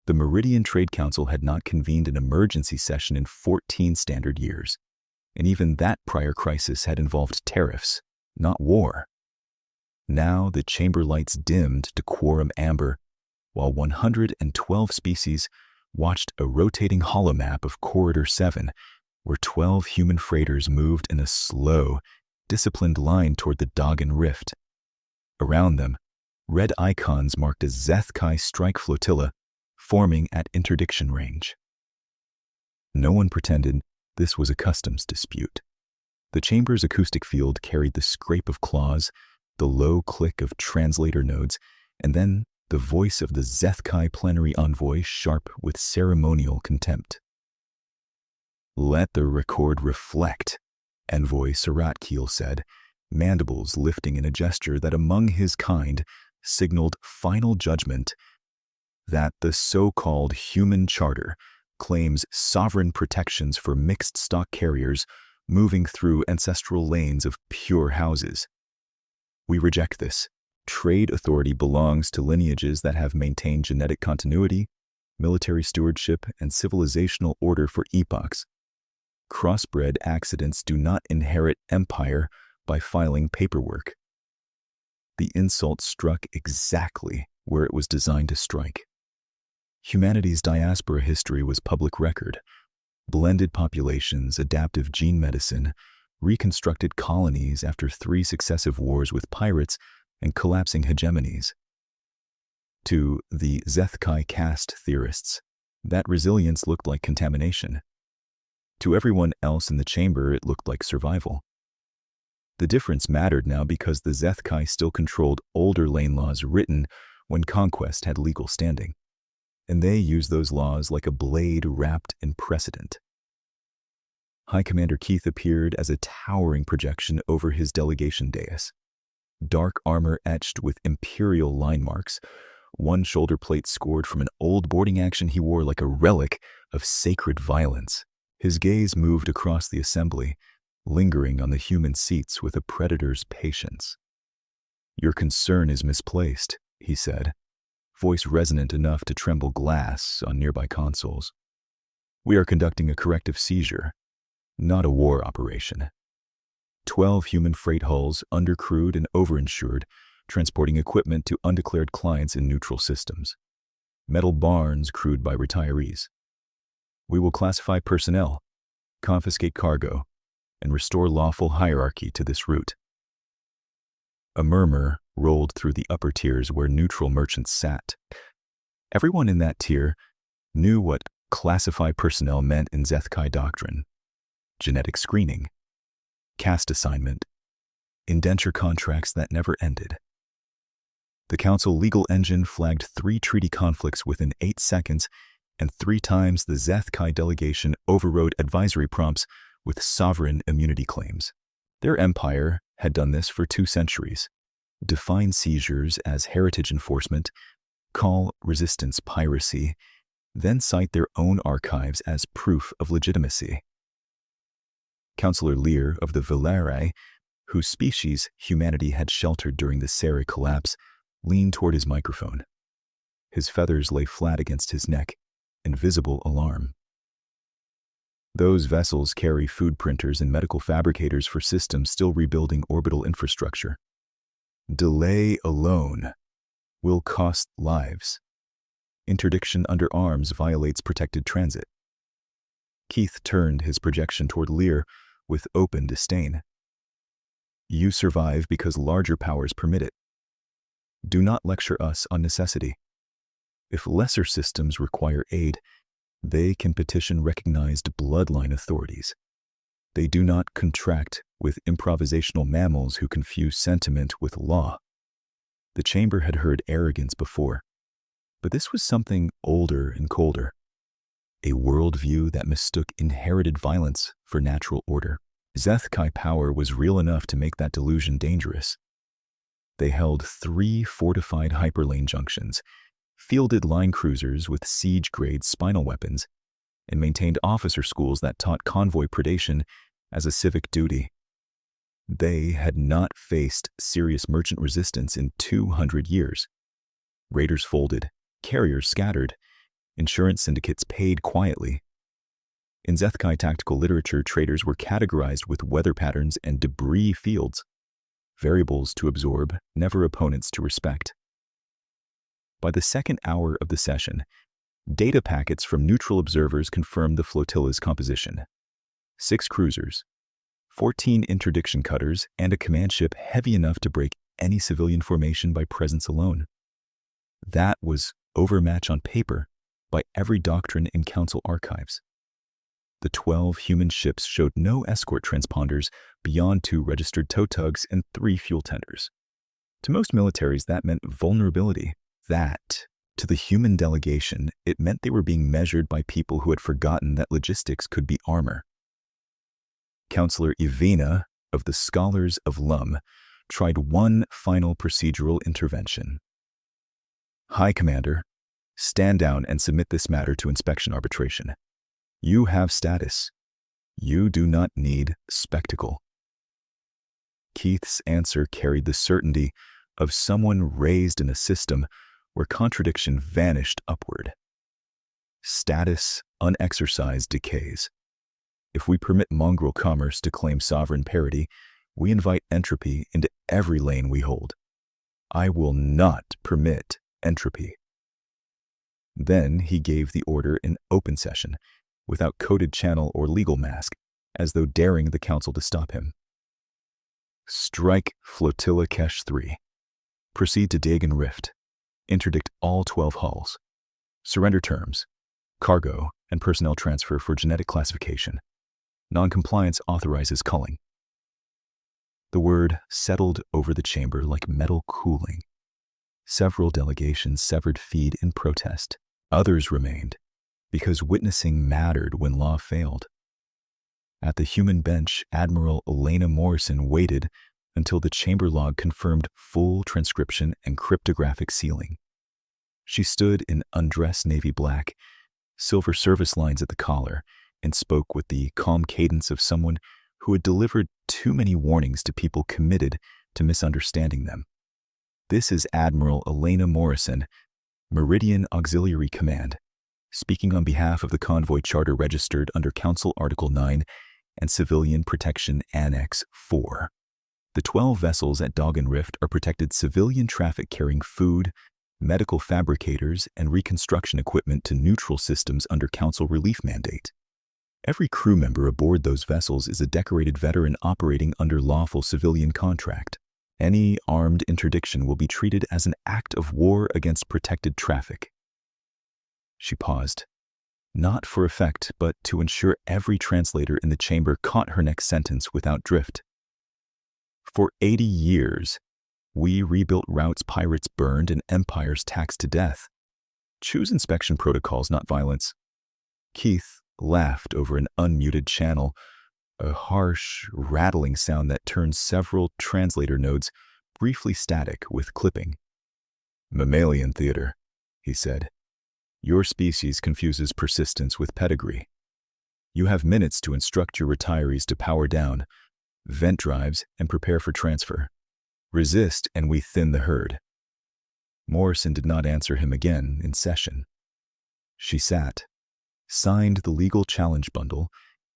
The Meridian Trade Council had not convened an emergency session in 14 standard years, and even that prior crisis had involved tariffs, not war. Now the chamber lights dimmed to quorum amber, while 112 species watched a rotating holomap of Corridor 7, where 12 human freighters moved in a slow, disciplined line toward the Doggin Rift. Around them, red icons marked a Zeth-Kai strike flotilla forming at interdiction range. No one pretended this was a customs dispute. The chamber's acoustic field carried the scrape of claws, the low click of translator nodes, and then the voice of the Zeth-Kai plenary envoy sharp with ceremonial contempt. "Let the record reflect," Envoy Saratkeel said, mandibles lifting in a gesture that among his kind signaled final judgment, that the so-called human charter claims sovereign protections for mixed stock carriers moving through ancestral lanes of pure houses. We reject this. Trade authority belongs to lineages that have maintained genetic continuity, military stewardship, and civilizational order for epochs. Crossbred accidents do not inherit empire by filing paperwork. The insult struck exactly where it was designed to strike. Humanity's diaspora history was public record. Blended populations, adaptive gene medicine, reconstructed colonies after 3 successive wars with pirates and collapsing hegemonies. To the Zeth-Kai caste theorists, that resilience looked like contamination. To everyone else in the chamber, it looked like survival. The difference mattered now because the Zeth-Kai still controlled older lane laws written when conquest had legal standing, and they used those laws like a blade wrapped in precedent. High Commander Keith appeared as a towering projection over his delegation dais. Dark armor etched with imperial line marks, one shoulder plate scored from an old boarding action he wore like a relic of sacred violence. His gaze moved across the assembly, lingering on the human seats with a predator's patience. "Your concern is misplaced," he said, voice resonant enough to tremble glass on nearby consoles. "We are conducting a corrective seizure, not a war operation. 12 human freight hulls, undercrewed and overinsured, transporting equipment to undeclared clients in neutral systems. Metal barns crewed by retirees. We will classify personnel, confiscate cargo, and restore lawful hierarchy to this route." A murmur rolled through the upper tiers where neutral merchants sat. Everyone in that tier knew what classify personnel meant in Zeth-Kai doctrine: genetic screening, caste assignment, indenture contracts that never ended. The council legal engine flagged 3 treaty conflicts within 8 seconds, and 3 times the Zeth-Kai delegation overrode advisory prompts with sovereign immunity claims. Their empire had done this for 2 centuries. Define seizures as heritage enforcement, call resistance piracy, then cite their own archives as proof of legitimacy. Councillor Lear of the Velarai, whose species humanity had sheltered during the Seri collapse, leaned toward his microphone. His feathers lay flat against his neck, in visible alarm. "Those vessels carry food printers and medical fabricators for systems still rebuilding orbital infrastructure. Delay alone will cost lives. Interdiction under arms violates protected transit." Keith turned his projection toward Lear with open disdain. "You survive because larger powers permit it. Do not lecture us on necessity. If lesser systems require aid, they can petition recognized bloodline authorities. They do not contract with improvisational mammals who confuse sentiment with law." The chamber had heard arrogance before, but this was something older and colder. A worldview that mistook inherited violence for natural order. Zeth-Kai power was real enough to make that delusion dangerous. They held 3 fortified hyperlane junctions, fielded line cruisers with siege-grade spinal weapons, and maintained officer schools that taught convoy predation as a civic duty. They had not faced serious merchant resistance in 200 years. Raiders folded, carriers scattered, Insurance syndicates paid quietly. In Zethkai tactical literature, traders were categorized with weather patterns and debris fields, variables to absorb, never opponents to respect. By the second hour of the session, data packets from neutral observers confirmed the flotilla's composition. 6 cruisers, 14 interdiction cutters, and a command ship heavy enough to break any civilian formation by presence alone. That was overmatch on paper by every doctrine in Council archives. The 12 human ships showed no escort transponders beyond 2 registered tow tugs and 3 fuel tenders. To most militaries, that meant vulnerability. To the human delegation, it meant they were being measured by people who had forgotten that logistics could be armor. Counselor Ivina of the Scholars of Lum tried one final procedural intervention. High Commander, stand down and submit this matter to inspection arbitration. You have status. You do not need spectacle. Keith's answer carried the certainty of someone raised in a system where contradiction vanished upward. Status unexercised decays. If we permit mongrel commerce to claim sovereign parity, we invite entropy into every lane we hold. I will not permit entropy. Then he gave the order in open session, without coded channel or legal mask, as though daring the council to stop him. Strike Flotilla Cache 3. Proceed to dig and rift. Interdict all 12 hulls. Surrender terms, cargo, and personnel transfer for genetic classification. Noncompliance authorizes culling. The word settled over the chamber like metal cooling. Several delegations severed feed in protest. Others remained, because witnessing mattered when law failed. At the human bench, Admiral Elena Morrison waited until the chamber log confirmed full transcription and cryptographic sealing. She stood in undressed navy black, silver service lines at the collar, and spoke with the calm cadence of someone who had delivered too many warnings to people committed to misunderstanding them. This is Admiral Elena Morrison, Meridian Auxiliary Command, speaking on behalf of the Convoy Charter registered under Council Article 9 and Civilian Protection Annex 4. The 12 vessels at Dog and Rift are protected civilian traffic carrying food, medical fabricators, and reconstruction equipment to neutral systems under Council relief mandate. Every crew member aboard those vessels is a decorated veteran operating under lawful civilian contract. Any armed interdiction will be treated as an act of war against protected traffic. She paused, not for effect, but to ensure every translator in the chamber caught her next sentence without drift. For 80 years, we rebuilt routes pirates burned and empires taxed to death. Choose inspection protocols, not violence. Keith laughed over an unmuted channel, a harsh, rattling sound that turned several translator nodes briefly static with clipping. Mammalian theater, he said. Your species confuses persistence with pedigree. You have minutes to instruct your retirees to power down, vent drives, and prepare for transfer. Resist, and we thin the herd. Morrison did not answer him again in session. She sat, signed the legal challenge bundle,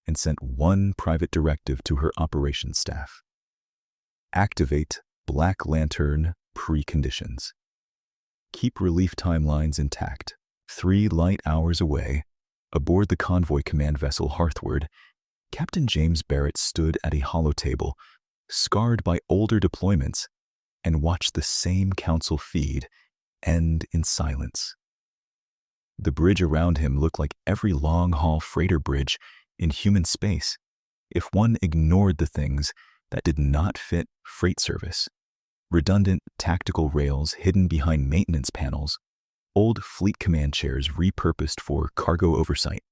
and sent one private directive to her operations staff. Activate Black Lantern preconditions. Keep relief timelines intact. 3 light hours away, aboard the Convoy command vessel Hearthward, Captain James Barrett stood at a hollow table, scarred by older deployments, and watched the same council feed end in silence. The bridge around him looked like every long-haul freighter bridge in human space, if one ignored the things that did not fit freight service. Redundant tactical rails hidden behind maintenance panels, old fleet command chairs repurposed for cargo oversight,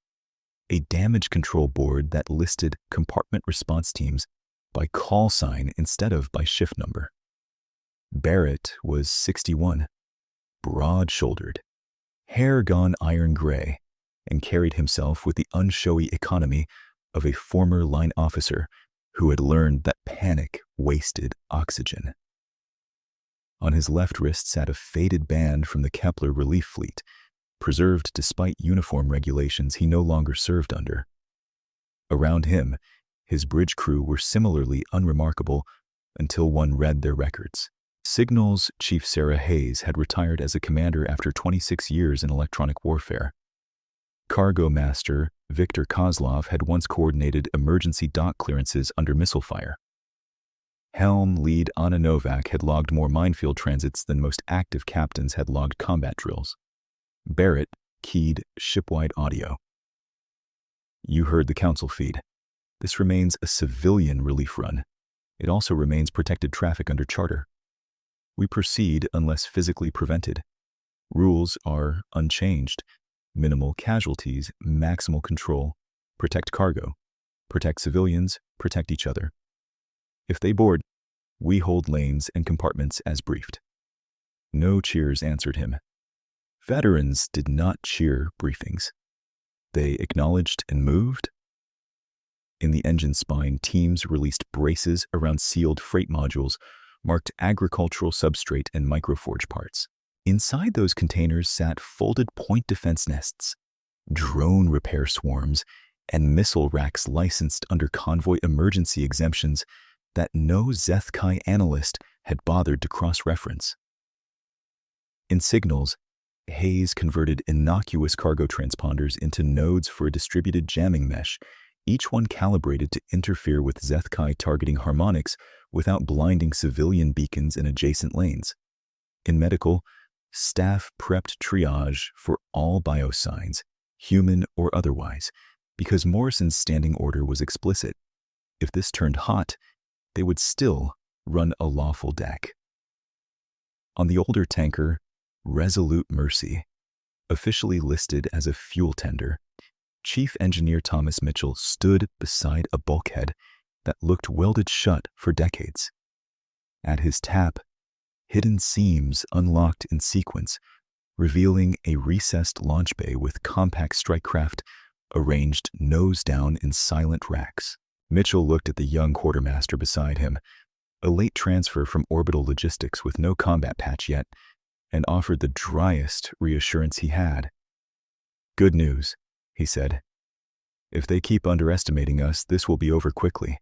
a damage control board that listed compartment response teams by call sign instead of by shift number. Barrett was 61, broad-shouldered, hair gone iron gray, and carried himself with the unshowy economy of a former line officer who had learned that panic wasted oxygen. On his left wrist sat a faded band from the Kepler relief fleet, preserved despite uniform regulations he no longer served under. Around him, his bridge crew were similarly unremarkable until one read their records. Signals Chief Sarah Hayes had retired as a commander after 26 years in electronic warfare. Cargo Master Viktor Kozlov had once coordinated emergency dock clearances under missile fire. Helm Lead Anna Novak had logged more minefield transits than most active captains had logged combat drills. Barrett keyed shipwide audio. You heard the council feed. This remains a civilian relief run. It also remains protected traffic under charter. We proceed unless physically prevented. Rules are unchanged. Minimal casualties, maximal control, protect cargo, protect civilians, protect each other. If they board, we hold lanes and compartments as briefed. No cheers answered him. Veterans did not cheer briefings. They acknowledged and moved. In the engine spine, teams released braces around sealed freight modules, marked agricultural substrate and microforge parts. Inside those containers sat folded point defense nests, drone repair swarms, and missile racks licensed under Convoy emergency exemptions that no Zethkai analyst had bothered to cross-reference. In signals, Hayes converted innocuous cargo transponders into nodes for a distributed jamming mesh, each one calibrated to interfere with Zethkai targeting harmonics without blinding civilian beacons in adjacent lanes. In medical, staff prepped triage for all biosigns, human or otherwise, because Morrison's standing order was explicit. If this turned hot, they would still run a lawful deck. On the older tanker, Resolute Mercy, officially listed as a fuel tender, Chief Engineer Thomas Mitchell stood beside a bulkhead that looked welded shut for decades. At his tap, hidden seams unlocked in sequence, revealing a recessed launch bay with compact strike craft arranged nose down in silent racks. Mitchell looked at the young quartermaster beside him, a late transfer from orbital logistics with no combat patch yet, and offered the driest reassurance he had. Good news, he said. If they keep underestimating us, this will be over quickly.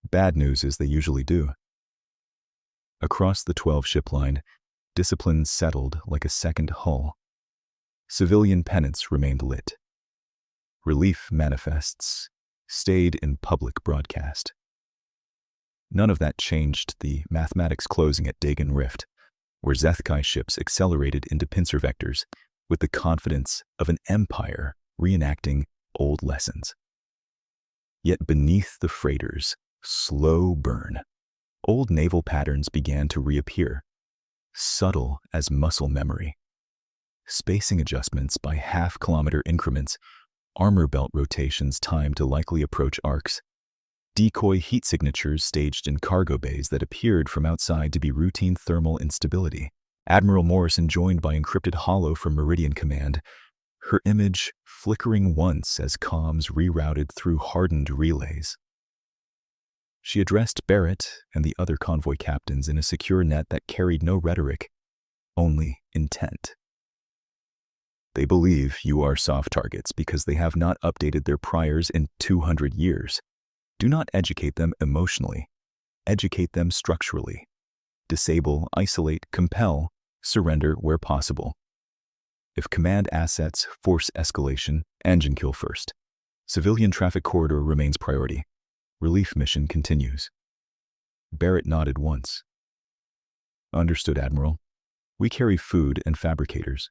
Bad news is they usually do. Across the 12-ship line, discipline settled like a second hull. Civilian pennants remained lit. Relief manifests stayed in public broadcast. None of that changed the mathematics closing at Dagon Rift, where Zethkai ships accelerated into pincer vectors with the confidence of an empire reenacting old lessons. Yet beneath the freighters' slow burn, old naval patterns began to reappear, subtle as muscle memory. Spacing adjustments by half-kilometer increments, armor belt rotations timed to likely approach arcs, decoy heat signatures staged in cargo bays that appeared from outside to be routine thermal instability. Admiral Morrison joined by encrypted holo from Meridian Command, her image flickering once as comms rerouted through hardened relays. She addressed Barrett and the other convoy captains in a secure net that carried no rhetoric, only intent. They believe you are soft targets because they have not updated their priors in 200 years. Do not educate them emotionally. Educate them structurally. Disable, isolate, compel, surrender where possible. If command assets force escalation, engine kill first. Civilian traffic corridor remains priority. Relief mission continues. Barrett nodded once. Understood, Admiral. We carry food and fabricators.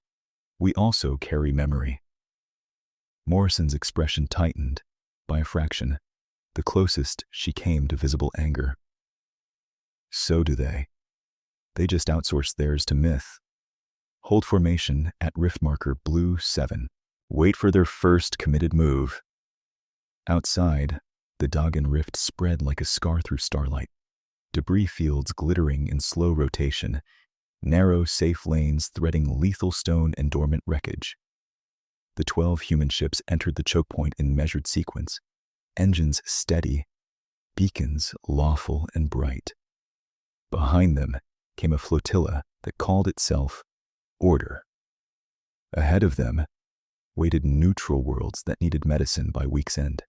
We also carry memory. Morrison's expression tightened by a fraction, the closest she came to visible anger. So do they. They just outsourced theirs to myth. Hold formation at rift marker Blue 7. Wait for their first committed move. Outside, the Dagon Rift spread like a scar through starlight. Debris fields glittering in slow rotation. Narrow, safe lanes threading lethal stone and dormant wreckage. The 12 human ships entered the choke point in measured sequence. Engines steady. Beacons lawful and bright. Behind them came a flotilla that called itself Order. Ahead of them waited neutral worlds that needed medicine by week's end.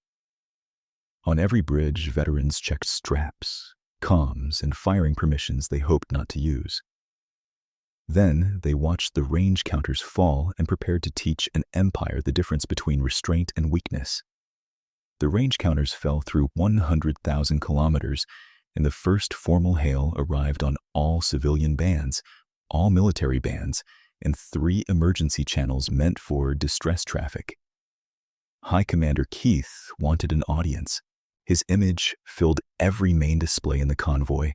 On every bridge, veterans checked straps, comms, and firing permissions they hoped not to use. Then they watched the range counters fall and prepared to teach an empire the difference between restraint and weakness. The range counters fell through 100,000 kilometers, and the first formal hail arrived on all civilian bands, all military bands, and 3 emergency channels meant for distress traffic. High Commander Keith wanted an audience. His image filled every main display in the convoy,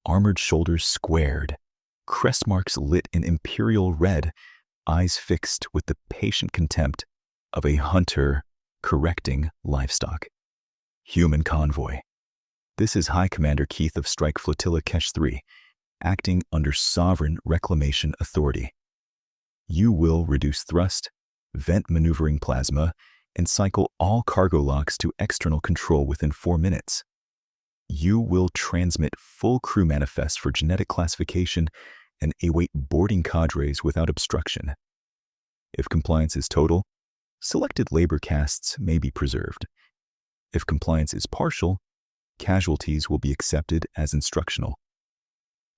armored shoulders squared, crest marks lit in imperial red, eyes fixed with the patient contempt of a hunter correcting livestock. Human convoy. This is High Commander Keith of Strike Flotilla Kesh 3, acting under sovereign reclamation authority. You will reduce thrust, vent maneuvering plasma, and cycle all cargo locks to external control within 4 minutes. You will transmit full crew manifests for genetic classification and await boarding cadres without obstruction. If compliance is total, selected labor castes may be preserved. If compliance is partial, casualties will be accepted as instructional.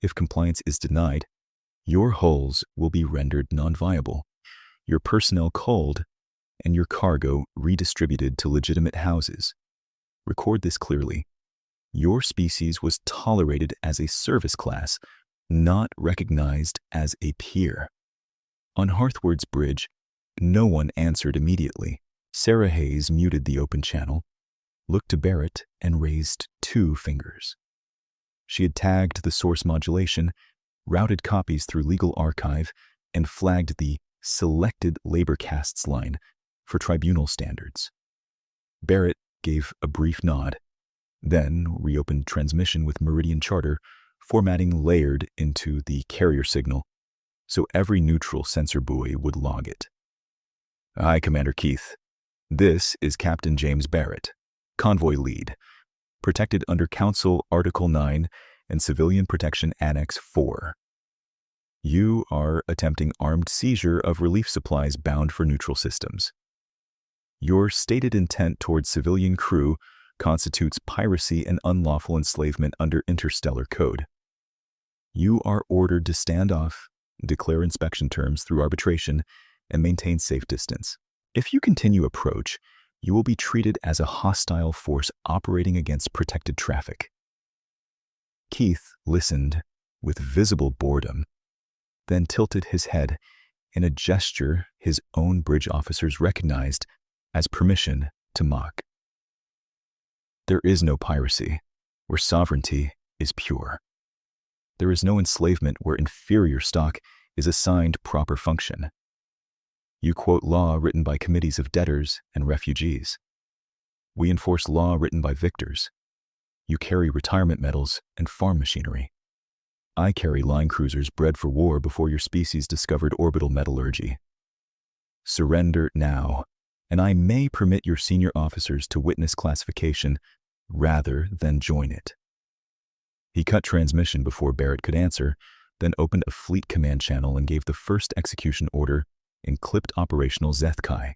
If compliance is denied, your hulls will be rendered non-viable, your personnel culled, and your cargo redistributed to legitimate houses. Record this clearly. Your species was tolerated as a service class, not recognized as a peer. On Hearthward's bridge, no one answered immediately. Sarah Hayes muted the open channel, looked to Barrett, and raised 2 fingers. She had tagged the source modulation, routed copies through legal archive, and flagged the selected labor castes line for tribunal standards. Barrett gave a brief nod, then reopened transmission with Meridian Charter, formatting layered into the carrier signal, so every neutral sensor buoy would log it. Hi, Commander Keith. This is Captain James Barrett, Convoy Lead, protected under Council Article 9 and Civilian Protection Annex 4. You are attempting armed seizure of relief supplies bound for neutral systems. Your stated intent towards civilian crew constitutes piracy and unlawful enslavement under interstellar code. You are ordered to stand off, declare inspection terms through arbitration, and maintain safe distance. If you continue approach, you will be treated as a hostile force operating against protected traffic. Keith listened with visible boredom, then tilted his head in a gesture his own bridge officers recognized as permission to mock. There is no piracy where sovereignty is pure. There is no enslavement where inferior stock is assigned proper function. You quote law written by committees of debtors and refugees. We enforce law written by victors. You carry retirement medals and farm machinery. I carry line cruisers bred for war before your species discovered orbital metallurgy. Surrender now, and I may permit your senior officers to witness classification rather than join it. He cut transmission before Barrett could answer, then opened a fleet command channel and gave the first execution order in clipped operational Zethkai.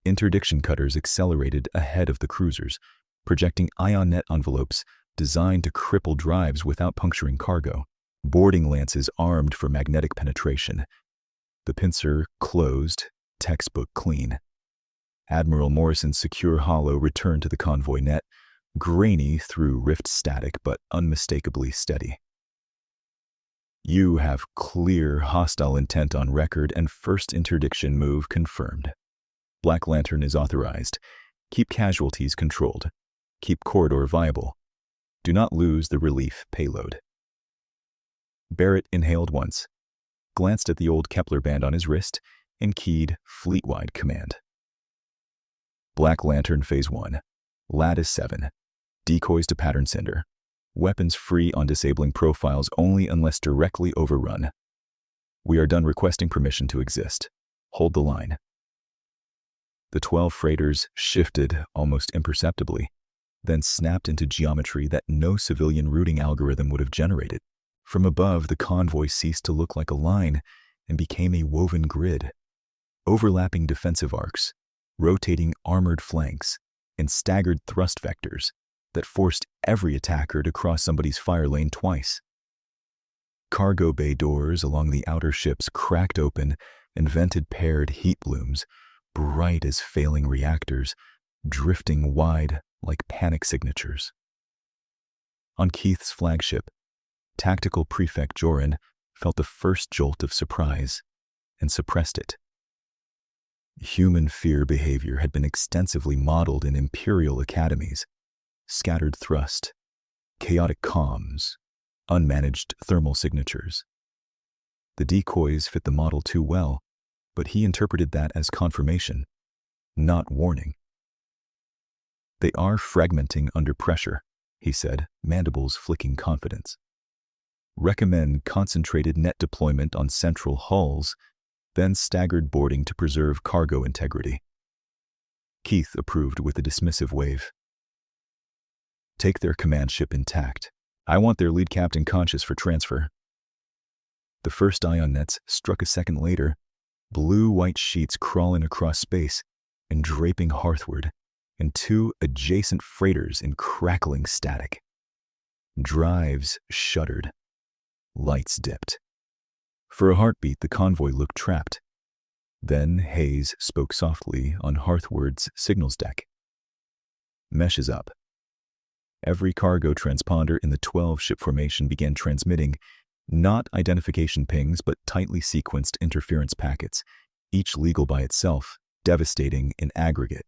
Interdiction cutters accelerated ahead of the cruisers, projecting IonNet envelopes designed to cripple drives without puncturing cargo. Boarding lances armed for magnetic penetration. The pincer closed, textbook clean. Admiral Morrison's secure hollow returned to the convoy net, grainy through rift static but unmistakably steady. You have clear hostile intent on record and first interdiction move confirmed. Black Lantern is authorized. Keep casualties controlled. Keep corridor viable. Do not lose the relief payload. Barrett inhaled once, glanced at the old Kepler band on his wrist, and keyed fleet-wide command. Black Lantern Phase 1. Lattice 7. Decoys to pattern sender. Weapons free on disabling profiles only unless directly overrun. We are done requesting permission to exist. Hold the line. The 12 freighters shifted almost imperceptibly, then snapped into geometry that no civilian routing algorithm would have generated. From above, the convoy ceased to look like a line and became a woven grid. overlapping defensive arcs, rotating armored flanks, and staggered thrust vectors that forced every attacker to cross somebody's fire lane twice. Cargo bay doors along the outer ships cracked open and vented paired heat blooms, bright as failing reactors, drifting wide like panic signatures. On Keith's flagship, Tactical Prefect Joran felt the first jolt of surprise and suppressed it. Human fear behavior had been extensively modeled in Imperial academies: scattered thrust, chaotic comms, unmanaged thermal signatures. The decoys fit the model too well, but he interpreted that as confirmation, not warning. "They are fragmenting under pressure," he said, mandibles flicking confidence. "Recommend concentrated net deployment on central hulls, then staggered boarding to preserve cargo integrity." Keith approved with a dismissive wave. "Take their command ship intact. I want their lead captain conscious for transfer." The first ion nets struck a second later, blue-white sheets crawling across space and draping hearthward, and two adjacent freighters in crackling static. Drives shuddered. Lights dipped. For a heartbeat, the convoy looked trapped. Then Hayes spoke softly on Hearthward's signals deck. "Meshes up." Every cargo transponder in the 12-ship formation began transmitting not identification pings but tightly sequenced interference packets, each legal by itself, devastating in aggregate.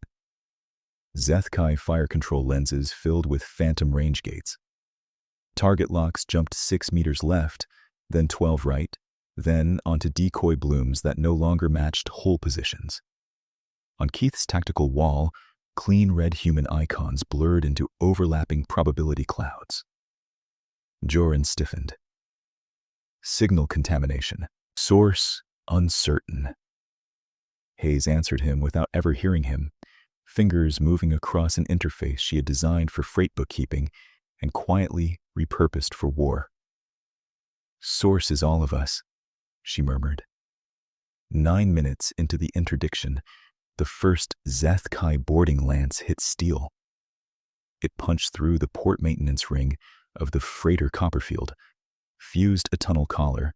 Zethkai fire control lenses filled with phantom range gates. Target locks jumped 6 meters left, then 12 right, then onto decoy blooms that no longer matched hole positions. On Keith's tactical wall, clean red human icons blurred into overlapping probability clouds. Joran stiffened. "Signal contamination. Source uncertain." Hayes answered him without ever hearing him, fingers moving across an interface she had designed for freight bookkeeping and quietly repurposed for war. "Source is all of us," she murmured. 9 minutes into the interdiction, the first Zethkai boarding lance hit steel. It punched through the port maintenance ring of the freighter Copperfield, fused a tunnel collar,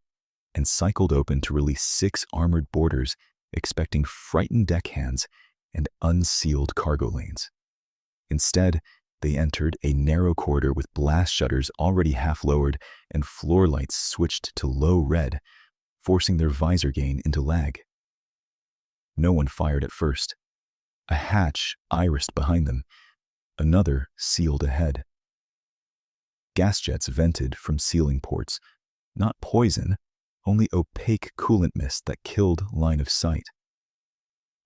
and cycled open to release 6 armored boarders expecting frightened deckhands and unsealed cargo lanes. Instead, they entered a narrow corridor with blast shutters already half lowered and floor lights switched to low red, forcing their visor gain into lag. No one fired at first. A hatch irised behind them. Another sealed ahead. Gas jets vented from sealing ports, not poison, only opaque coolant mist that killed line of sight.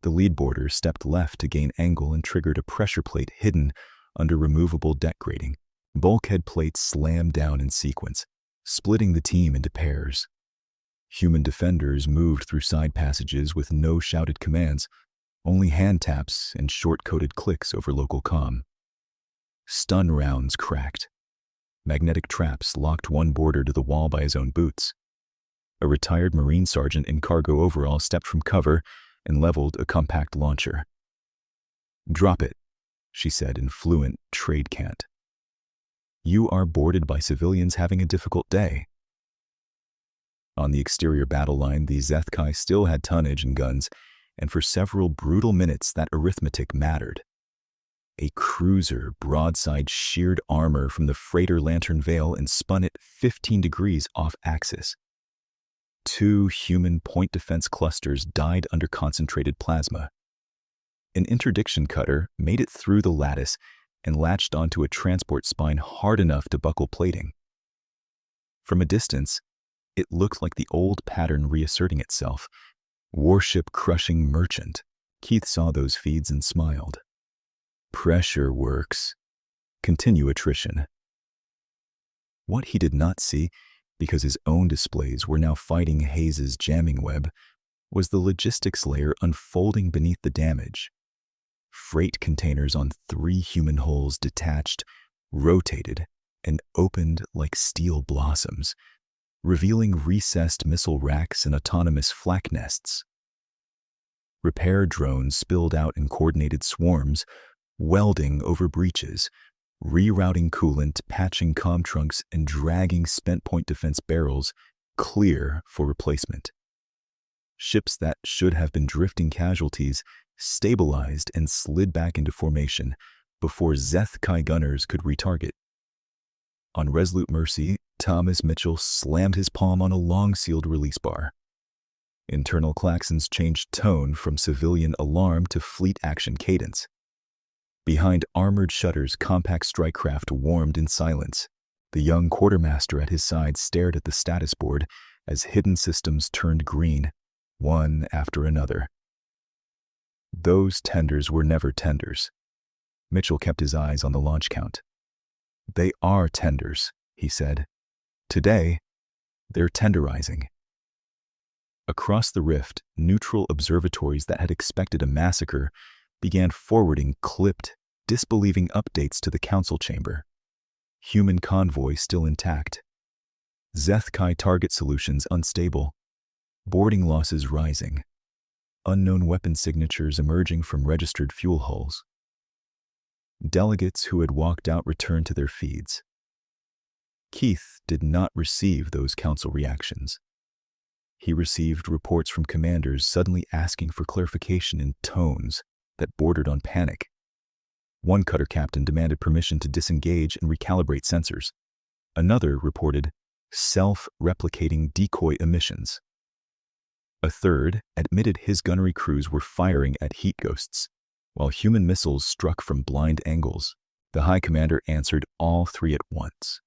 The lead boarder stepped left to gain angle and triggered a pressure plate hidden under removable deck grating. Bulkhead plates slammed down in sequence, splitting the team into pairs. Human defenders moved through side passages with no shouted commands, only hand taps and short-coded clicks over local comm. Stun rounds cracked. Magnetic traps locked one boarder to the wall by his own boots. A retired Marine sergeant in cargo overall stepped from cover and leveled a compact launcher. "Drop it," she said in fluent trade cant. "You are boarded by civilians having a difficult day." On the exterior battle line, the Zethkai still had tonnage and guns, and for several brutal minutes that arithmetic mattered. A cruiser broadside sheared armor from the freighter Lantern Vale and spun it 15 degrees off axis. 2 human point defense clusters died under concentrated plasma. An interdiction cutter made it through the lattice and latched onto a transport spine hard enough to buckle plating. From a distance, it looked like the old pattern reasserting itself. Warship-crushing merchant. Keith saw those feeds and smiled. Pressure works. Continue attrition. What he did not see, because his own displays were now fighting Hayes's jamming web, was the logistics layer unfolding beneath the damage. Freight containers on 3 human hulls detached, rotated, and opened like steel blossoms, revealing recessed missile racks and autonomous flak nests. Repair drones spilled out in coordinated swarms, welding over breaches, rerouting coolant, patching comm trunks, and dragging spent point defense barrels clear for replacement. Ships that should have been drifting casualties stabilized and slid back into formation before Zeth Kai gunners could retarget. On Resolute Mercy, Thomas Mitchell slammed his palm on a long-sealed release bar. Internal klaxons changed tone from civilian alarm to fleet action cadence. Behind armored shutters, compact strike craft warmed in silence. The young quartermaster at his side stared at the status board as hidden systems turned green, one after another. Those tenders were never tenders. Mitchell kept his eyes on the launch count. They are tenders, he said. Today, they're tenderizing. Across the rift, neutral observatories that had expected a massacre began forwarding clipped, disbelieving updates to the council chamber. Human convoy still intact. Zeth Kai target solutions unstable. Boarding losses rising. Unknown weapon signatures emerging from registered fuel hulls. Delegates who had walked out returned to their feeds. Keith did not receive those council reactions. He received reports from commanders suddenly asking for clarification in tones that bordered on panic. One cutter captain demanded permission to disengage and recalibrate sensors. Another reported self-replicating decoy emissions. A third admitted his gunnery crews were firing at heat ghosts, while human missiles struck from blind angles. The High Commander answered all three at once,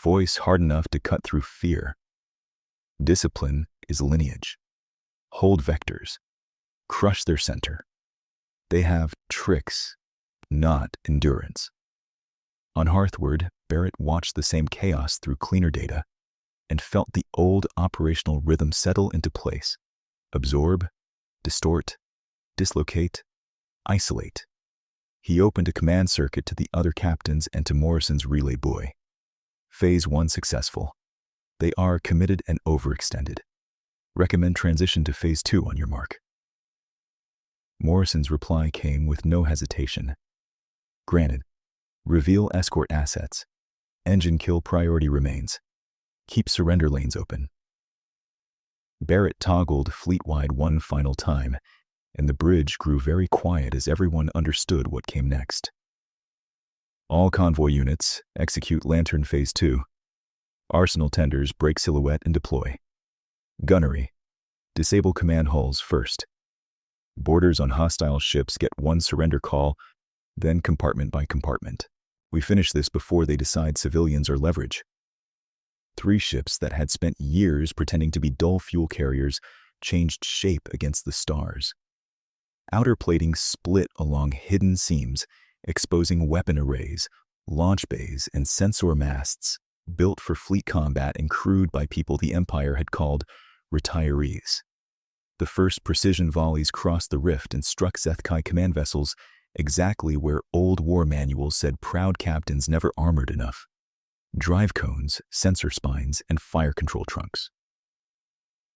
voice hard enough to cut through fear. Discipline is lineage. Hold vectors. Crush their center. They have tricks, not endurance. On Hearthward, Barrett watched the same chaos through cleaner data and felt the old operational rhythm settle into place. Absorb, distort, dislocate, isolate. He opened a command circuit to the other captains and to Morrison's relay buoy. Phase 1 successful. They are committed and overextended. Recommend transition to Phase 2 on your mark. Morrison's reply came with no hesitation. Granted. Reveal escort assets. Engine kill priority remains. Keep surrender lanes open. Barrett toggled fleet-wide one final time, and the bridge grew very quiet as everyone understood what came next. All convoy units, execute Lantern Phase 2. Arsenal tenders, break silhouette and deploy. Gunnery, disable command hulls first. Boarders on hostile ships get one surrender call, then compartment by compartment. We finish this before they decide civilians are leverage. 3 ships that had spent years pretending to be dull fuel carriers changed shape against the stars. Outer plating split along hidden seams, exposing weapon arrays, launch bays, and sensor masts built for fleet combat and crewed by people the Empire had called retirees. The first precision volleys crossed the rift and struck Zeth Kai command vessels exactly where old war manuals said proud captains never armored enough. Drive cones, sensor spines, and fire control trunks.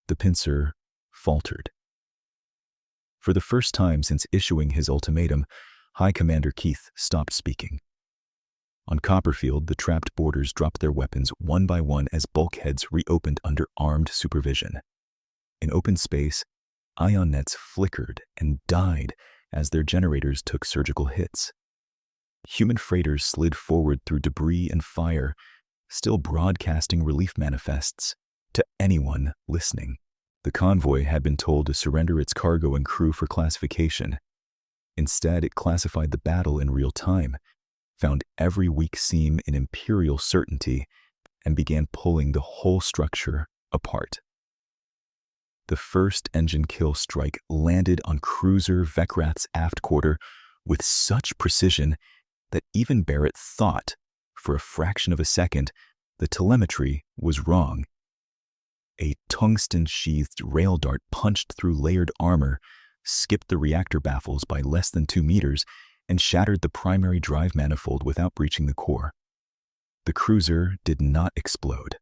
The pincer faltered. For the first time since issuing his ultimatum, High Commander Keith stopped speaking. On Copperfield, the trapped boarders dropped their weapons one by one as bulkheads reopened under armed supervision. In open space, ion nets flickered and died as their generators took surgical hits. Human freighters slid forward through debris and fire, still broadcasting relief manifests to anyone listening. The convoy had been told to surrender its cargo and crew for classification. Instead, it classified the battle in real time, found every weak seam in imperial certainty, and began pulling the whole structure apart. The first engine kill strike landed on cruiser Vecrath's aft quarter with such precision that even Barrett thought, for a fraction of a second, the telemetry was wrong. A tungsten-sheathed rail dart punched through layered armor, skipped the reactor baffles by less than 2 meters, and shattered the primary drive manifold without breaching the core. The cruiser did not explode.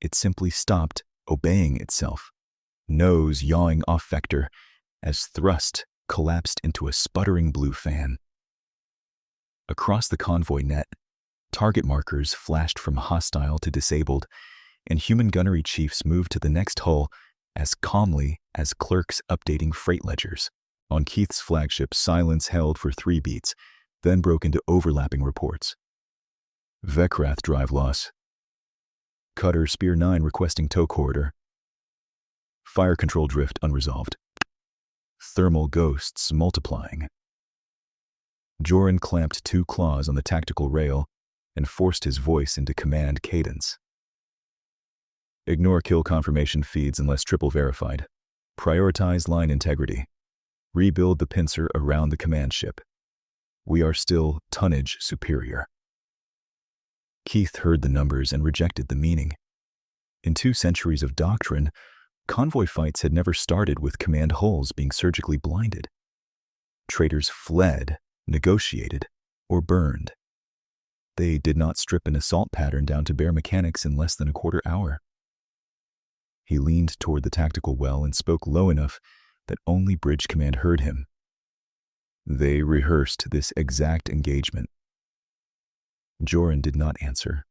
It simply stopped obeying itself, nose yawing off vector, as thrust collapsed into a sputtering blue fan. Across the convoy net, target markers flashed from hostile to disabled, and human gunnery chiefs moved to the next hull as calmly as clerks updating freight ledgers. On Keith's flagship, silence held for 3 beats, then broke into overlapping reports. Vecrath drive loss. Cutter Spear 9 requesting tow corridor. Fire control drift unresolved. Thermal ghosts multiplying. Joran clamped 2 claws on the tactical rail and forced his voice into command cadence. Ignore kill confirmation feeds unless triple verified. Prioritize line integrity. Rebuild the pincer around the command ship. We are still tonnage superior. Keith heard the numbers and rejected the meaning. In 2 centuries of doctrine, convoy fights had never started with command hulls being surgically blinded. Traitors fled, negotiated, or burned. They did not strip an assault pattern down to bare mechanics in less than a quarter hour. He leaned toward the tactical well and spoke low enough that only Bridge Command heard him. They rehearsed this exact engagement. Joran did not answer.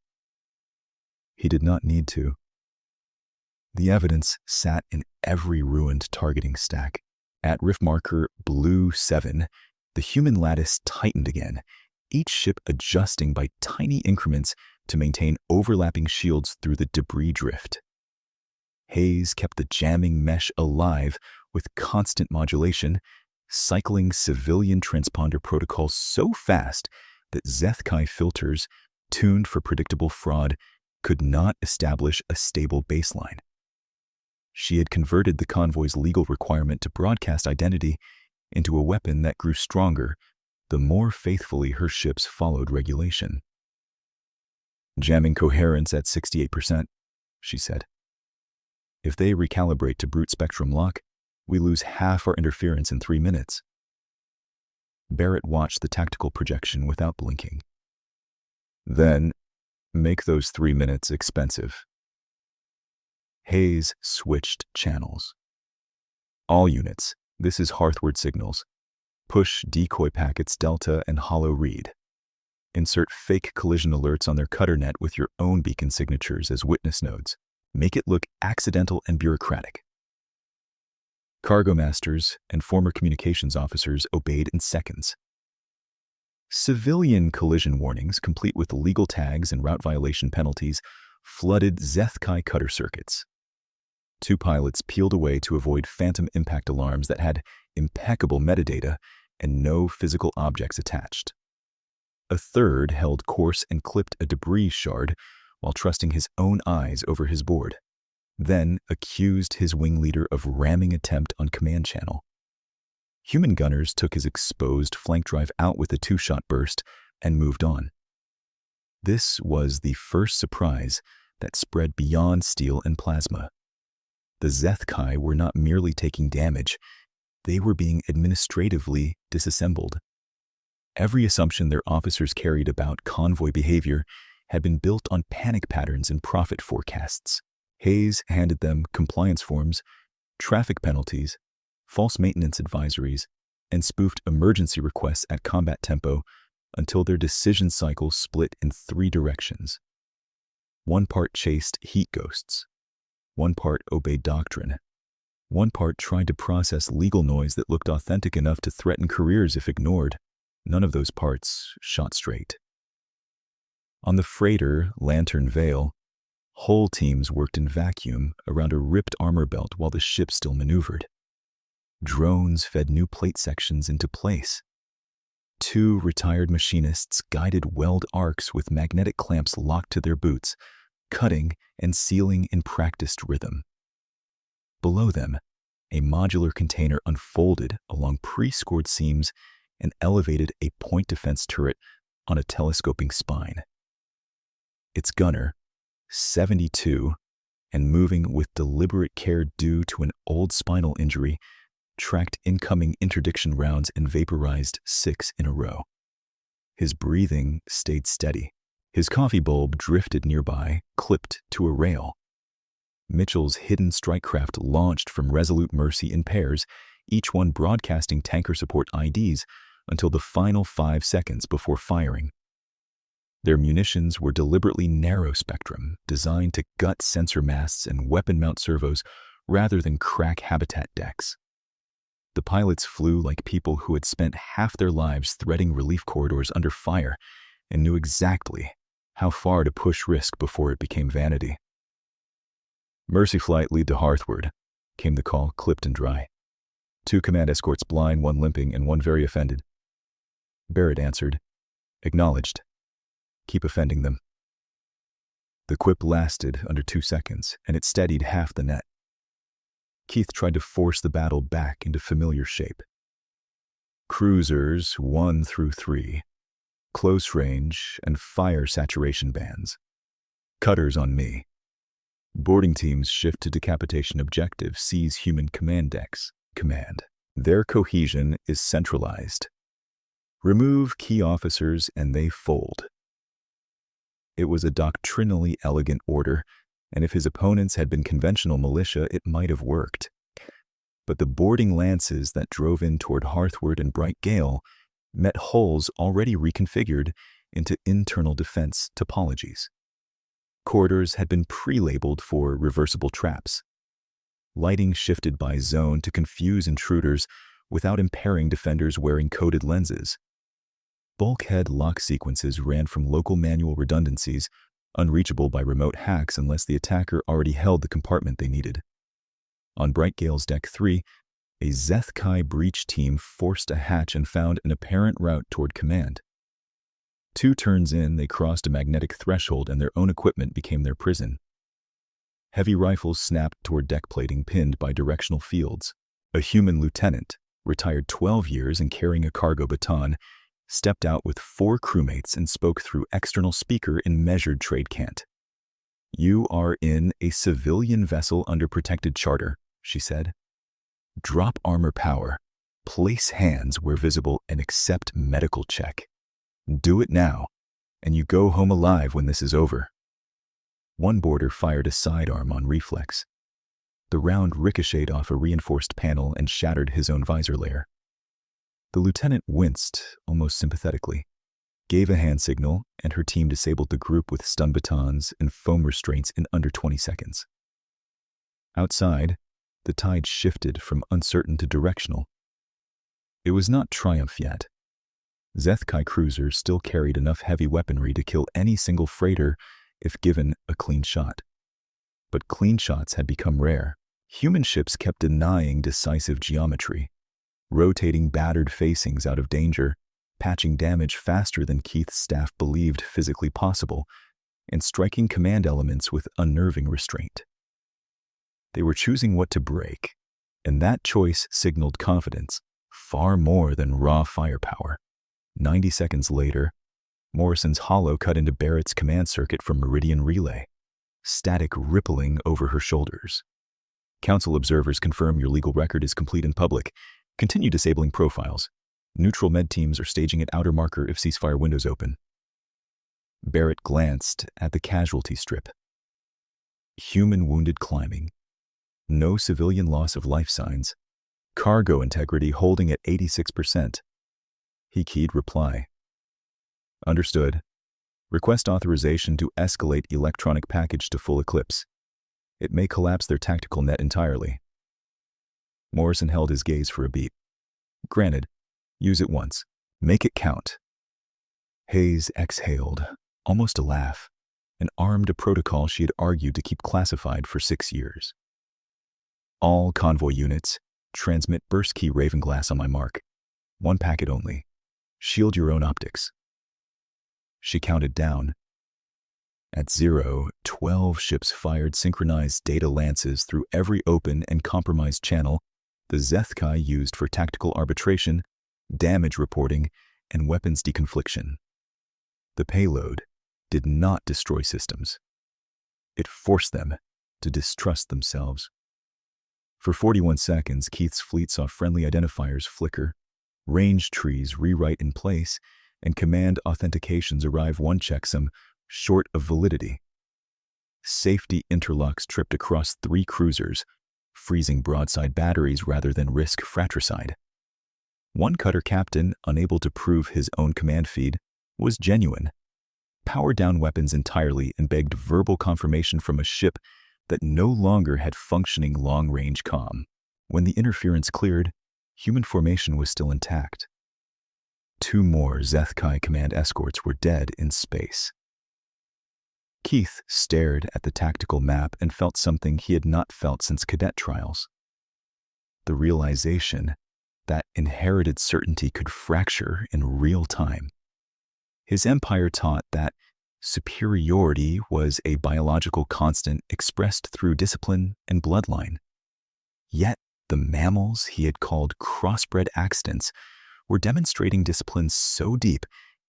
He did not need to. The evidence sat in every ruined targeting stack. At rift marker Blue 7, the human lattice tightened again, each ship adjusting by tiny increments to maintain overlapping shields through the debris drift. Hayes kept the jamming mesh alive with constant modulation, cycling civilian transponder protocols so fast that Zethkai filters, tuned for predictable fraud, could not establish a stable baseline. She had converted the convoy's legal requirement to broadcast identity into a weapon that grew stronger the more faithfully her ships followed regulation. Jamming coherence at 68%, she said. If they recalibrate to brute spectrum lock, we lose half our interference in 3 minutes. Barrett watched the tactical projection without blinking. Then, make those 3 minutes expensive. Hayes switched channels. All units, this is Hearthward signals. Push decoy packets Delta and Hollow Read. Insert fake collision alerts on their cutter net with your own beacon signatures as witness nodes. Make it look accidental and bureaucratic. Cargo masters and former communications officers obeyed in seconds. Civilian collision warnings, complete with legal tags and route violation penalties, flooded Zethkai cutter circuits. 2 pilots peeled away to avoid phantom impact alarms that had impeccable metadata and no physical objects attached. A third held course and clipped a debris shard while trusting his own eyes over his board, then accused his wing leader of ramming attempt on command channel. Human gunners took his exposed flank drive out with a 2-shot burst and moved on. This was the first surprise that spread beyond steel and plasma. The Zethkai were not merely taking damage, they were being administratively disassembled. Every assumption their officers carried about convoy behavior had been built on panic patterns and profit forecasts. Hayes handed them compliance forms, traffic penalties, false maintenance advisories, and spoofed emergency requests at combat tempo until their decision cycle split in 3 directions. 1 part chased heat ghosts. 1 part obeyed doctrine. 1 part tried to process legal noise that looked authentic enough to threaten careers if ignored. None of those parts shot straight. On the freighter Lantern Vale, whole teams worked in vacuum around a ripped armor belt while the ship still maneuvered. Drones fed new plate sections into place. 2 retired machinists guided weld arcs with magnetic clamps locked to their boots, cutting and sealing in practiced rhythm. Below them, a modular container unfolded along pre-scored seams and elevated a point defense turret on a telescoping spine. Its gunner, 72, and moving with deliberate care due to an old spinal injury, tracked incoming interdiction rounds and vaporized 6 in a row. His breathing stayed steady. His coffee bulb drifted nearby, clipped to a rail. Mitchell's hidden strike craft launched from Resolute Mercy in pairs, each one broadcasting tanker support IDs until the final 5 seconds before firing. Their munitions were deliberately narrow-spectrum, designed to gut sensor masts and weapon mount servos rather than crack habitat decks. The pilots flew like people who had spent half their lives threading relief corridors under fire and knew exactly how far to push risk before it became vanity. "Mercy flight, lead to Hearthward," came the call, clipped and dry. 2 command escorts blind, 1 limping, and 1 very offended. Barrett answered, "Acknowledged. Keep offending them." The quip lasted under 2 seconds, and it steadied half the net. Keith tried to force the battle back into familiar shape. Cruisers 1 through 3, close range and fire saturation bands. Cutters on me. Boarding teams shift to decapitation objective, seize human command decks. Command. Their cohesion is centralized. Remove key officers and they fold. It was a doctrinally elegant order, and if his opponents had been conventional militia, it might have worked. But the boarding lances that drove in toward Hearthward and Bright Gale met hulls already reconfigured into internal defense topologies. Corridors had been pre-labeled for reversible traps. Lighting shifted by zone to confuse intruders without impairing defenders wearing coded lenses. Bulkhead lock sequences ran from local manual redundancies, unreachable by remote hacks unless the attacker already held the compartment they needed. On Bright Gale's Deck 3, a Zeth-Kai breach team forced a hatch and found an apparent route toward command. 2 turns in, they crossed a magnetic threshold and their own equipment became their prison. Heavy rifles snapped toward deck plating pinned by directional fields. A human lieutenant, retired 12 years and carrying a cargo baton, stepped out with 4 crewmates and spoke through external speaker in measured trade cant. "You are in a civilian vessel under protected charter," she said. "Drop armor power, place hands where visible, and accept medical check. Do it now, and you go home alive when this is over." One boarder fired a sidearm on reflex. The round ricocheted off a reinforced panel and shattered his own visor layer. The lieutenant winced, almost sympathetically, gave a hand signal, and her team disabled the group with stun batons and foam restraints in under 20 seconds. Outside, the tide shifted from uncertain to directional. It was not triumph yet. Zeth-Kai cruisers still carried enough heavy weaponry to kill any single freighter if given a clean shot. But clean shots had become rare. Human ships kept denying decisive geometry, rotating battered facings out of danger, patching damage faster than Keith's staff believed physically possible, and striking command elements with unnerving restraint. They were choosing what to break, and that choice signaled confidence, far more than raw firepower. 90 seconds later, Morrison's hollow cut into Barrett's command circuit from Meridian Relay, static rippling over her shoulders. "Council observers confirm your legal record is complete and public. Continue disabling profiles. Neutral med teams are staging at outer marker if ceasefire windows open." Barrett glanced at the casualty strip. Human wounded climbing. No civilian loss of life signs. Cargo integrity holding at 86%. He keyed reply. "Understood. Request authorization to escalate electronic package to full eclipse. It may collapse their tactical net entirely." Morrison held his gaze for a beat. "Granted. Use it once. Make it count." Hayes exhaled, almost a laugh, and armed a protocol she had argued to keep classified for 6 years. "All convoy units, transmit burst key Ravenglass on my mark. 1 packet only. Shield your own optics." She counted down. At 0, 12 ships fired synchronized data lances through every open and compromised channel the Zeth-Kai used for tactical arbitration, damage reporting, and weapons deconfliction. The payload did not destroy systems. It forced them to distrust themselves. For 41 seconds, Keith's fleet saw friendly identifiers flicker, range trees rewrite in place, and command authentications arrive 1 checksum short of validity. Safety interlocks tripped across 3 cruisers, freezing broadside batteries rather than risk fratricide. One cutter captain, unable to prove his own command feed, was genuine, powered down weapons entirely and begged verbal confirmation from a ship that no longer had functioning long-range comm. When the interference cleared, human formation was still intact. 2 more Zethkai command escorts were dead in space. Keith stared at the tactical map and felt something he had not felt since cadet trials. The realization that inherited certainty could fracture in real time. His empire taught that superiority was a biological constant expressed through discipline and bloodline. Yet the mammals he had called crossbred accidents were demonstrating discipline so deep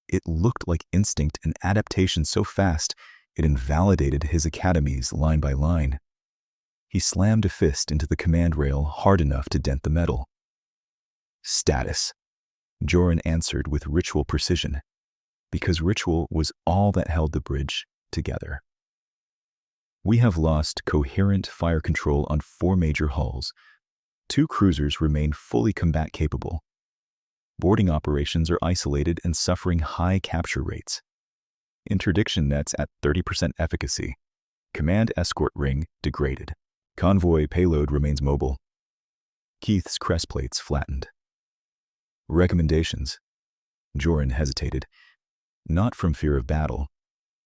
it looked like instinct and adaptation so fast it invalidated his academies line by line. He slammed a fist into the command rail hard enough to dent the metal. Status, Joran answered with ritual precision, because ritual was all that held the bridge together. We have lost coherent fire control on 4 major hulls. 2 cruisers remain fully combat capable. Boarding operations are isolated and suffering high capture rates. Interdiction nets at 30% efficacy. Command escort ring degraded. Convoy payload remains mobile. Keith's crest plates flattened. Recommendations. Joran hesitated, not from fear of battle,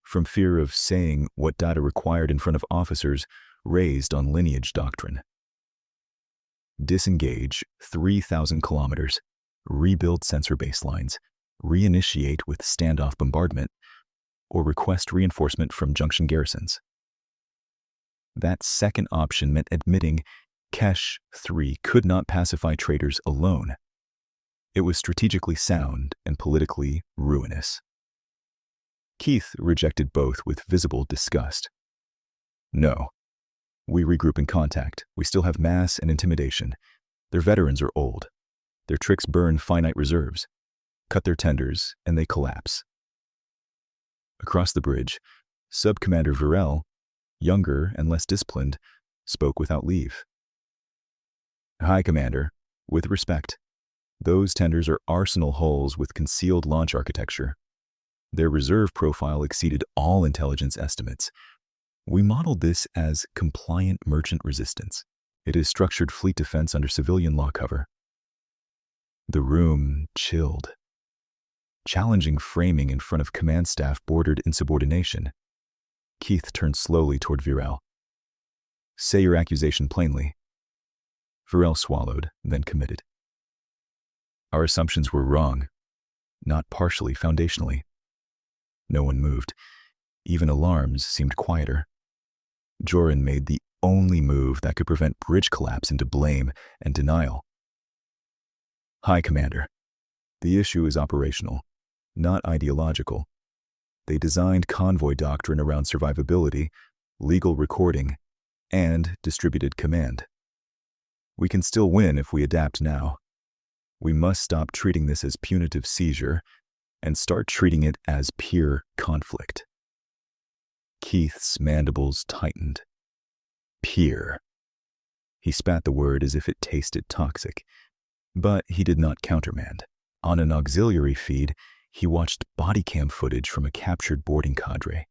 from fear of saying what data required in front of officers raised on lineage doctrine. Disengage 3,000 kilometers, rebuild sensor baselines, reinitiate with standoff bombardment, or request reinforcement from junction garrisons. That second option meant admitting Kesh 3 could not pacify traitors alone. It was strategically sound and politically ruinous. Keith rejected both with visible disgust. No. We regroup in contact. We still have mass and intimidation. Their veterans are old. Their tricks burn finite reserves. Cut their tenders, and they collapse. Across the bridge, Sub-Commander Varel, younger and less disciplined, spoke without leave. High Commander, with respect, those tenders are arsenal hulls with concealed launch architecture. Their reserve profile exceeded all intelligence estimates. We modeled this as compliant merchant resistance. It is structured fleet defense under civilian law cover. The room chilled. Challenging framing in front of command staff bordered insubordination. Keith turned slowly toward Virel. Say your accusation plainly. Virel swallowed, then committed. Our assumptions were wrong, not partially foundationally. No one moved. Even alarms seemed quieter. Joran made the only move that could prevent bridge collapse into blame and denial. High Commander, the issue is operational, not ideological. They designed convoy doctrine around survivability, legal recording, and distributed command. We can still win if we adapt now. We must stop treating this as punitive seizure and start treating it as peer conflict. Keith's mandibles tightened. Peer. He spat the word as if it tasted toxic, but he did not countermand. On an auxiliary feed, he watched body cam footage from a captured boarding cadre.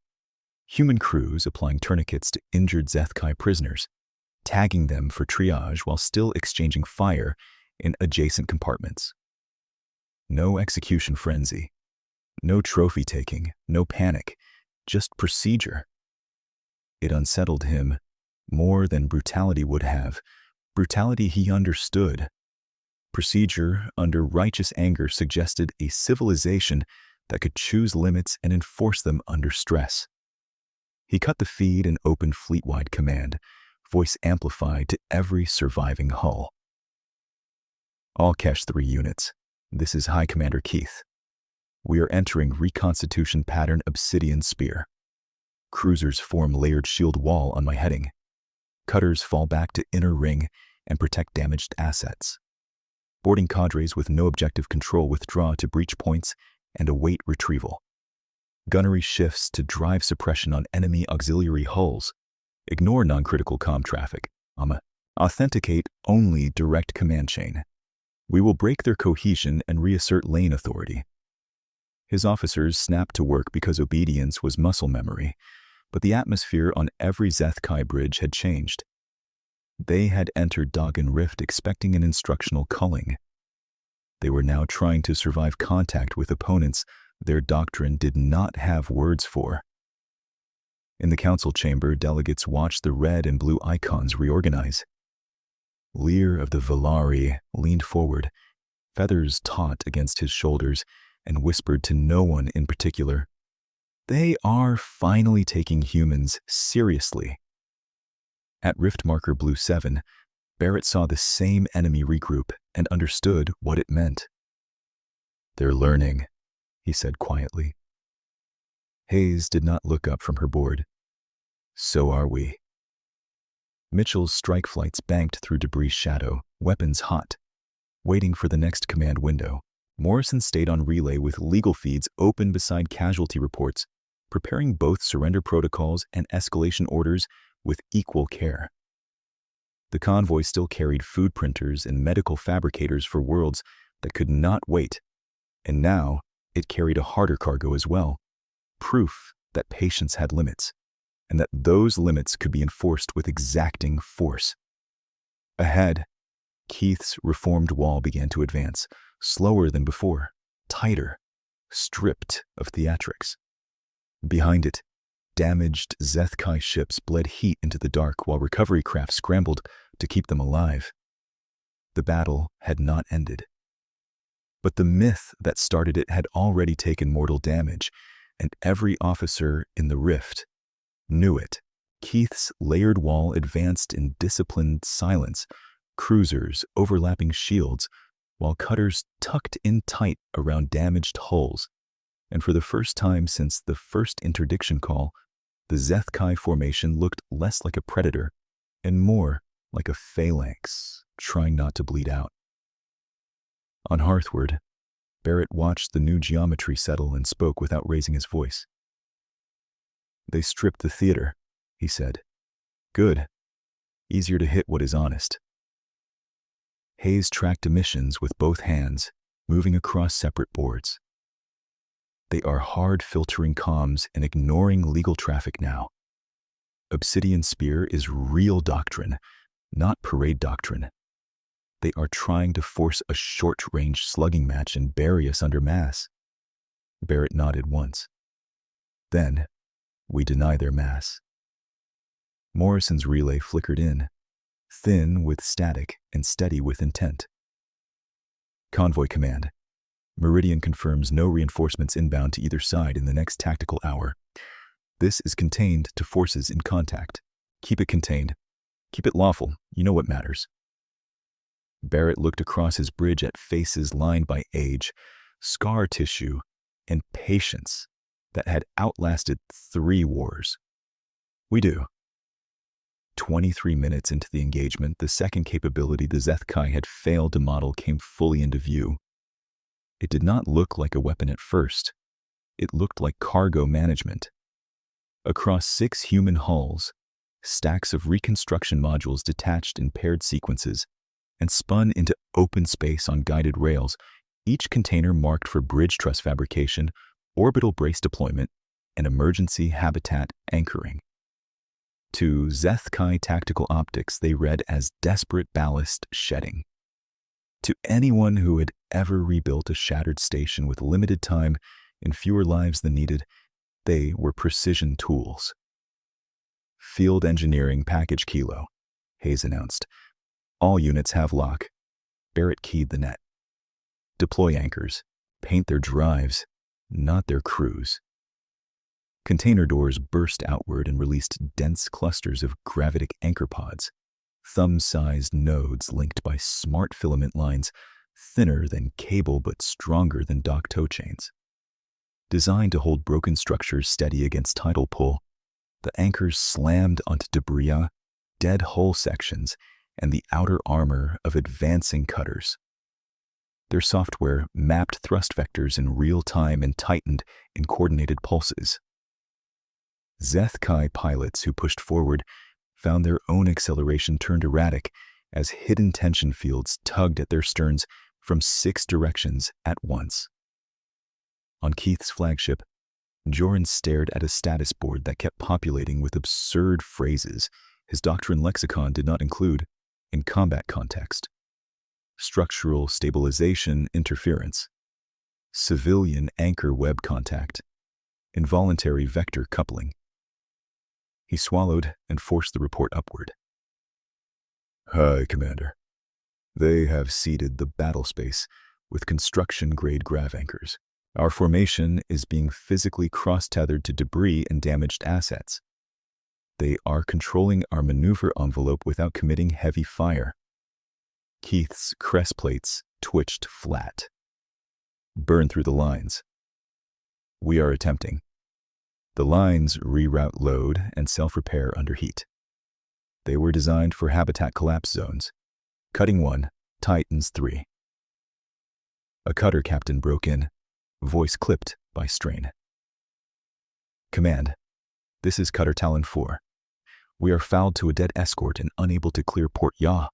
Human crews applying tourniquets to injured Zethkai prisoners, tagging them for triage while still exchanging fire in adjacent compartments. No execution frenzy. No trophy taking, no panic, just procedure. It unsettled him more than brutality would have. Brutality he understood. Procedure under righteous anger suggested a civilization that could choose limits and enforce them under stress. He cut the feed and opened fleet-wide command, voice amplified to every surviving hull. All Kesh 3 units. This is High Commander Keith. We are entering reconstitution pattern Obsidian Spear. Cruisers form layered shield wall on my heading. Cutters fall back to inner ring and protect damaged assets. Boarding cadres with no objective control withdraw to breach points and await retrieval. Gunnery shifts to drive suppression on enemy auxiliary hulls. Ignore non-critical comm traffic, Authenticate only direct command chain. We will break their cohesion and reassert lane authority. His officers snapped to work because obedience was muscle memory, but the atmosphere on every Zeth-Kai bridge had changed. They had entered Doggin Rift expecting an instructional culling. They were now trying to survive contact with opponents their doctrine did not have words for. In the council chamber, delegates watched the red and blue icons reorganize. Lear of the Velari leaned forward, feathers taut against his shoulders, and whispered to no one in particular, "They are finally taking humans seriously." At Rift Marker Blue 7, Barrett saw the same enemy regroup and understood what it meant. "They're learning," he said quietly. Hayes did not look up from her board. "So are we." Mitchell's strike flights banked through debris shadow, weapons hot. Waiting for the next command window, Morrison stayed on relay with legal feeds open beside casualty reports, preparing both surrender protocols and escalation orders with equal care. The convoy still carried food printers and medical fabricators for worlds that could not wait, and now it carried a harder cargo as well, proof that patience had limits, and that those limits could be enforced with exacting force. Ahead, Keith's reformed wall began to advance, slower than before, tighter, stripped of theatrics. Behind it, damaged Zeth-Kai ships bled heat into the dark while recovery craft scrambled to keep them alive. The battle had not ended. But the myth that started it had already taken mortal damage, and every officer in the rift knew it. Keith's layered wall advanced in disciplined silence, cruisers overlapping shields, while cutters tucked in tight around damaged hulls. And for the first time since the first interdiction call, the Zeth-Kai formation looked less like a predator and more like a phalanx, trying not to bleed out. On Hearthward, Barrett watched the new geometry settle and spoke without raising his voice. "They stripped the theater," he said. "Good. Easier to hit what is honest." Hayes tracked emissions with both hands, moving across separate boards. They are hard filtering comms and ignoring legal traffic now. Obsidian Spear is real doctrine, not parade doctrine. They are trying to force a short-range slugging match and bury us under mass. Barrett nodded once. Then, we deny their mass. Morrison's relay flickered in, thin with static and steady with intent. Convoy Command. Meridian confirms no reinforcements inbound to either side in the next tactical hour. This is contained to forces in contact. Keep it contained. Keep it lawful. You know what matters. Barrett looked across his bridge at faces lined by age, scar tissue, and patience that had outlasted 3 wars. "We do." 23 minutes into the engagement, the second capability the Zeth-Kai had failed to model came fully into view. It did not look like a weapon at first. It looked like cargo management. Across 6 human hulls, stacks of reconstruction modules detached in paired sequences and spun into open space on guided rails, each container marked for bridge truss fabrication, orbital brace deployment, and emergency habitat anchoring. To Zeth-Kai tactical optics, they read as desperate ballast shedding. To anyone who had ever rebuilt a shattered station with limited time and fewer lives than needed, they were precision tools. "Field Engineering Package Kilo," Hayes announced. "All units have lock." Barrett keyed the net. "Deploy anchors. Paint their drives, not their crews." Container doors burst outward and released dense clusters of gravitic anchor pods, thumb-sized nodes linked by smart filament lines, thinner than cable but stronger than dock tow chains. Designed to hold broken structures steady against tidal pull, the anchors slammed onto debris, dead hull sections, and the outer armor of advancing cutters. Their software mapped thrust vectors in real time and tightened in coordinated pulses. Zeth-Kai pilots who pushed forward found their own acceleration turned erratic as hidden tension fields tugged at their sterns from 6 directions at once. On Keith's flagship, Joran stared at a status board that kept populating with absurd phrases his doctrine lexicon did not include in combat context. Structural stabilization interference, civilian anchor web contact, involuntary vector coupling. He swallowed and forced the report upward. "Hi, Commander. They have seeded the battle space with construction-grade grav anchors. Our formation is being physically cross-tethered to debris and damaged assets. They are controlling our maneuver envelope without committing heavy fire." Keith's crest plates twitched flat. "Burn through the lines." "We are attempting." The lines reroute load and self-repair under heat. They were designed for habitat collapse zones. Cutting 1, tightens 3. A cutter captain broke in, voice clipped by strain. "Command, this is Cutter Talon 4. We are fouled to a dead escort and unable to clear Port Yaw.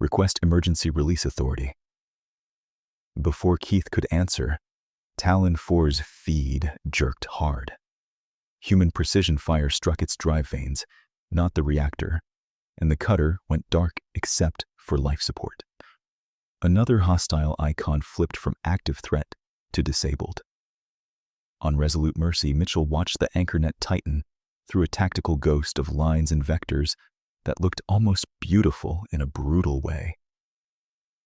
Request emergency release authority." Before Keith could answer, Talon 4's feed jerked hard. Human precision fire struck its drive vanes, not the reactor, and the cutter went dark except for life support. Another hostile icon flipped from active threat to disabled. On resolute mercy, Mitchell watched the anchor net tighten through a tactical ghost of lines and vectors that looked almost beautiful in a brutal way.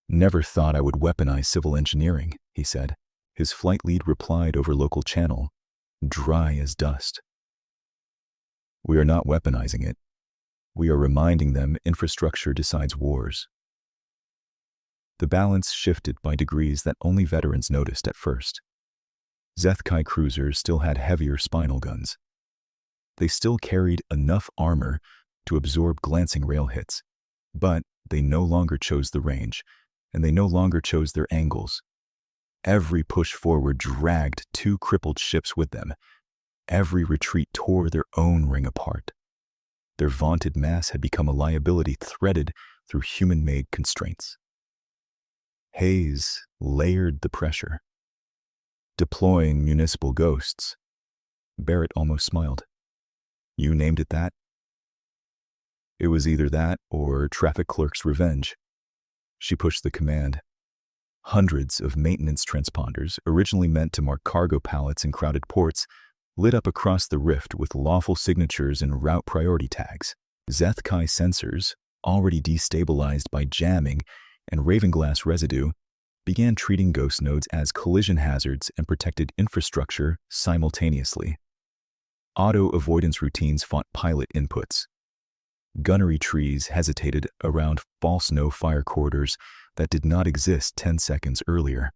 "Never thought I would weaponize civil engineering," he said. His flight lead replied over local channel, dry as dust. "We are not weaponizing it. We are reminding them infrastructure decides wars." The balance shifted by degrees that only veterans noticed at first. Zethkai cruisers still had heavier spinal guns. They still carried enough armor to absorb glancing rail hits, but they no longer chose the range, and they no longer chose their angles. Every push forward dragged 2 crippled ships with them. Every retreat tore their own ring apart. Their vaunted mass had become a liability threaded through human-made constraints. Haze layered the pressure. Deploying municipal ghosts. Barrett almost smiled. "You named it that?" "It was either that or traffic clerk's revenge." She pushed the command. Hundreds of maintenance transponders, originally meant to mark cargo pallets in crowded ports, lit up across the rift with lawful signatures and route priority tags. Zethkai sensors, already destabilized by jamming and Ravenglass residue, began treating ghost nodes as collision hazards and protected infrastructure simultaneously. Auto-avoidance routines fought pilot inputs. Gunnery trees hesitated around false no-fire corridors that did not exist 10 seconds earlier.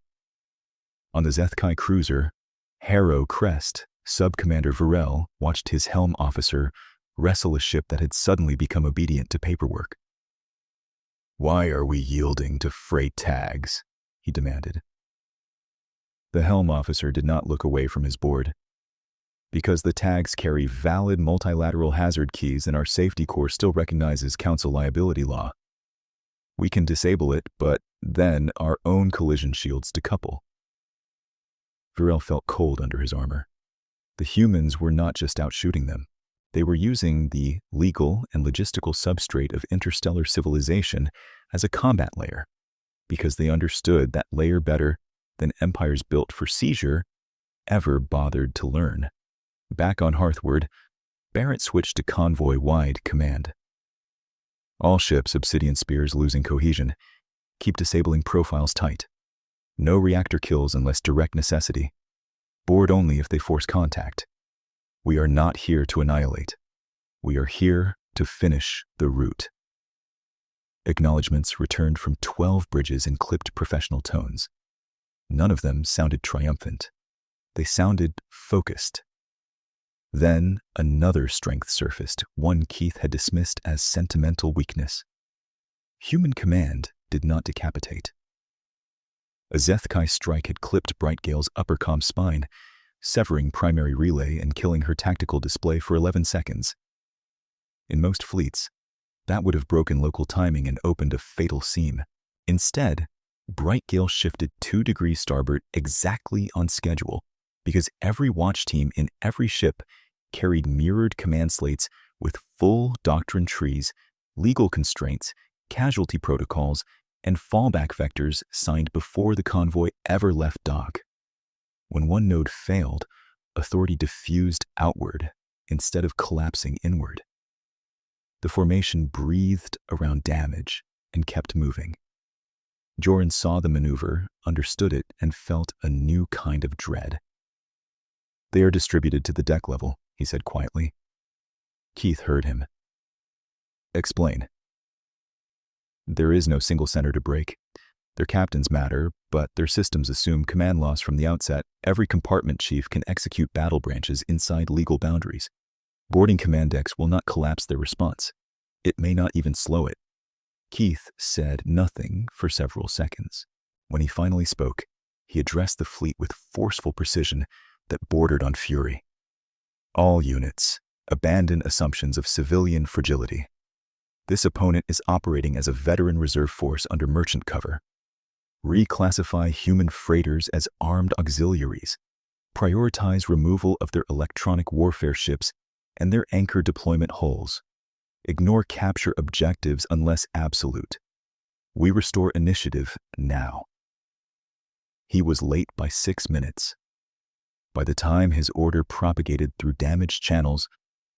On the Zethkai cruiser, Harrow Crest, Sub-Commander Varel watched his helm officer wrestle a ship that had suddenly become obedient to paperwork. "Why are we yielding to freight tags?" he demanded. The helm officer did not look away from his board. "Because the tags carry valid multilateral hazard keys and our safety corps still recognizes council liability law. We can disable it, but then our own collision shields decouple." Varel felt cold under his armor. The humans were not just out shooting them. They were using the legal and logistical substrate of interstellar civilization as a combat layer, because they understood that layer better than empires built for seizure ever bothered to learn. Back on Hearthward, Barrett switched to convoy-wide command. "All ships, Obsidian Spears losing cohesion. Keep disabling profiles tight. No reactor kills unless direct necessity. Board only if they force contact. We are not here to annihilate. We are here to finish the route." Acknowledgements returned from 12 bridges in clipped professional tones. None of them sounded triumphant. They sounded focused. Then another strength surfaced, one Keith had dismissed as sentimental weakness. Human command did not decapitate. A Zethkai strike had clipped Brightgale's upper comm spine, severing primary relay and killing her tactical display for 11 seconds. In most fleets, That would have broken local timing and opened a fatal seam. Instead, Bright Gale shifted 2 degrees starboard exactly on schedule because every watch team in every ship carried mirrored command slates with full doctrine trees, legal constraints, casualty protocols, and fallback vectors signed before the convoy ever left dock. When one node failed, authority diffused outward instead of collapsing inward. The formation breathed around damage and kept moving. Joran saw the maneuver, understood it, and felt a new kind of dread. "They are distributed to the deck level," he said quietly. Keith heard him. "Explain." "There is no single center to break. Their captains matter, but their systems assume command loss from the outset. Every compartment chief can execute battle branches inside legal boundaries. Boarding command decks will not collapse their response. It may not even slow it." Keith said nothing for several seconds. When he finally spoke, he addressed the fleet with forceful precision that bordered on fury. "All units, abandon assumptions of civilian fragility. This opponent is operating as a veteran reserve force under merchant cover. Reclassify human freighters as armed auxiliaries. Prioritize removal of their electronic warfare ships and their anchor deployment hulls. Ignore capture objectives unless absolute. We restore initiative now." He was late by 6 minutes. By the time his order propagated through damaged channels,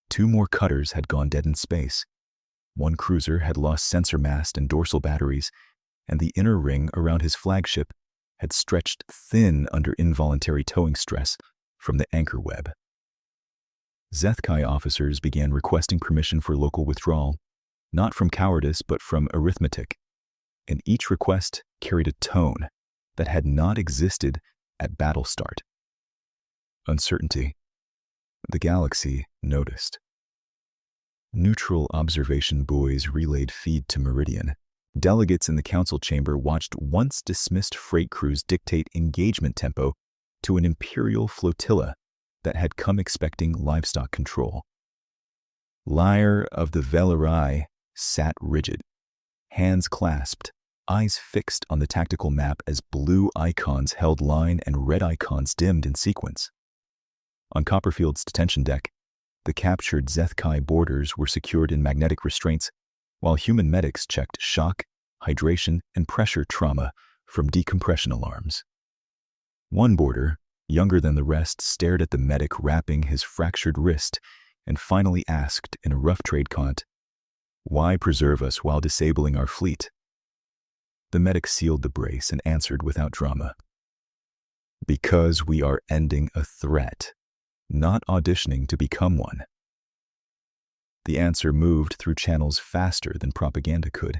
2 more cutters had gone dead in space. 1 cruiser had lost sensor mast and dorsal batteries, and the inner ring around his flagship had stretched thin under involuntary towing stress from the anchor web. Zethkai officers began requesting permission for local withdrawal, not from cowardice but from arithmetic, and each request carried a tone that had not existed at battle start. Uncertainty. The galaxy noticed. Neutral observation buoys relayed feed to Meridian. Delegates in the council chamber watched once dismissed freight crews dictate engagement tempo to an imperial flotilla that had come expecting livestock control. Lyre of the Velarai sat rigid, hands clasped, eyes fixed on the tactical map as blue icons held line and red icons dimmed in sequence. On Copperfield's detention deck, the captured Zethkai boarders were secured in magnetic restraints, while human medics checked shock, hydration, and pressure trauma from decompression alarms. One boarder, younger than the rest, stared at the medic wrapping his fractured wrist and finally asked in a rough trade cant, "Why preserve us while disabling our fleet?" The medic sealed the brace and answered without drama, "Because we are ending a threat, not auditioning to become one." The answer moved through channels faster than propaganda could,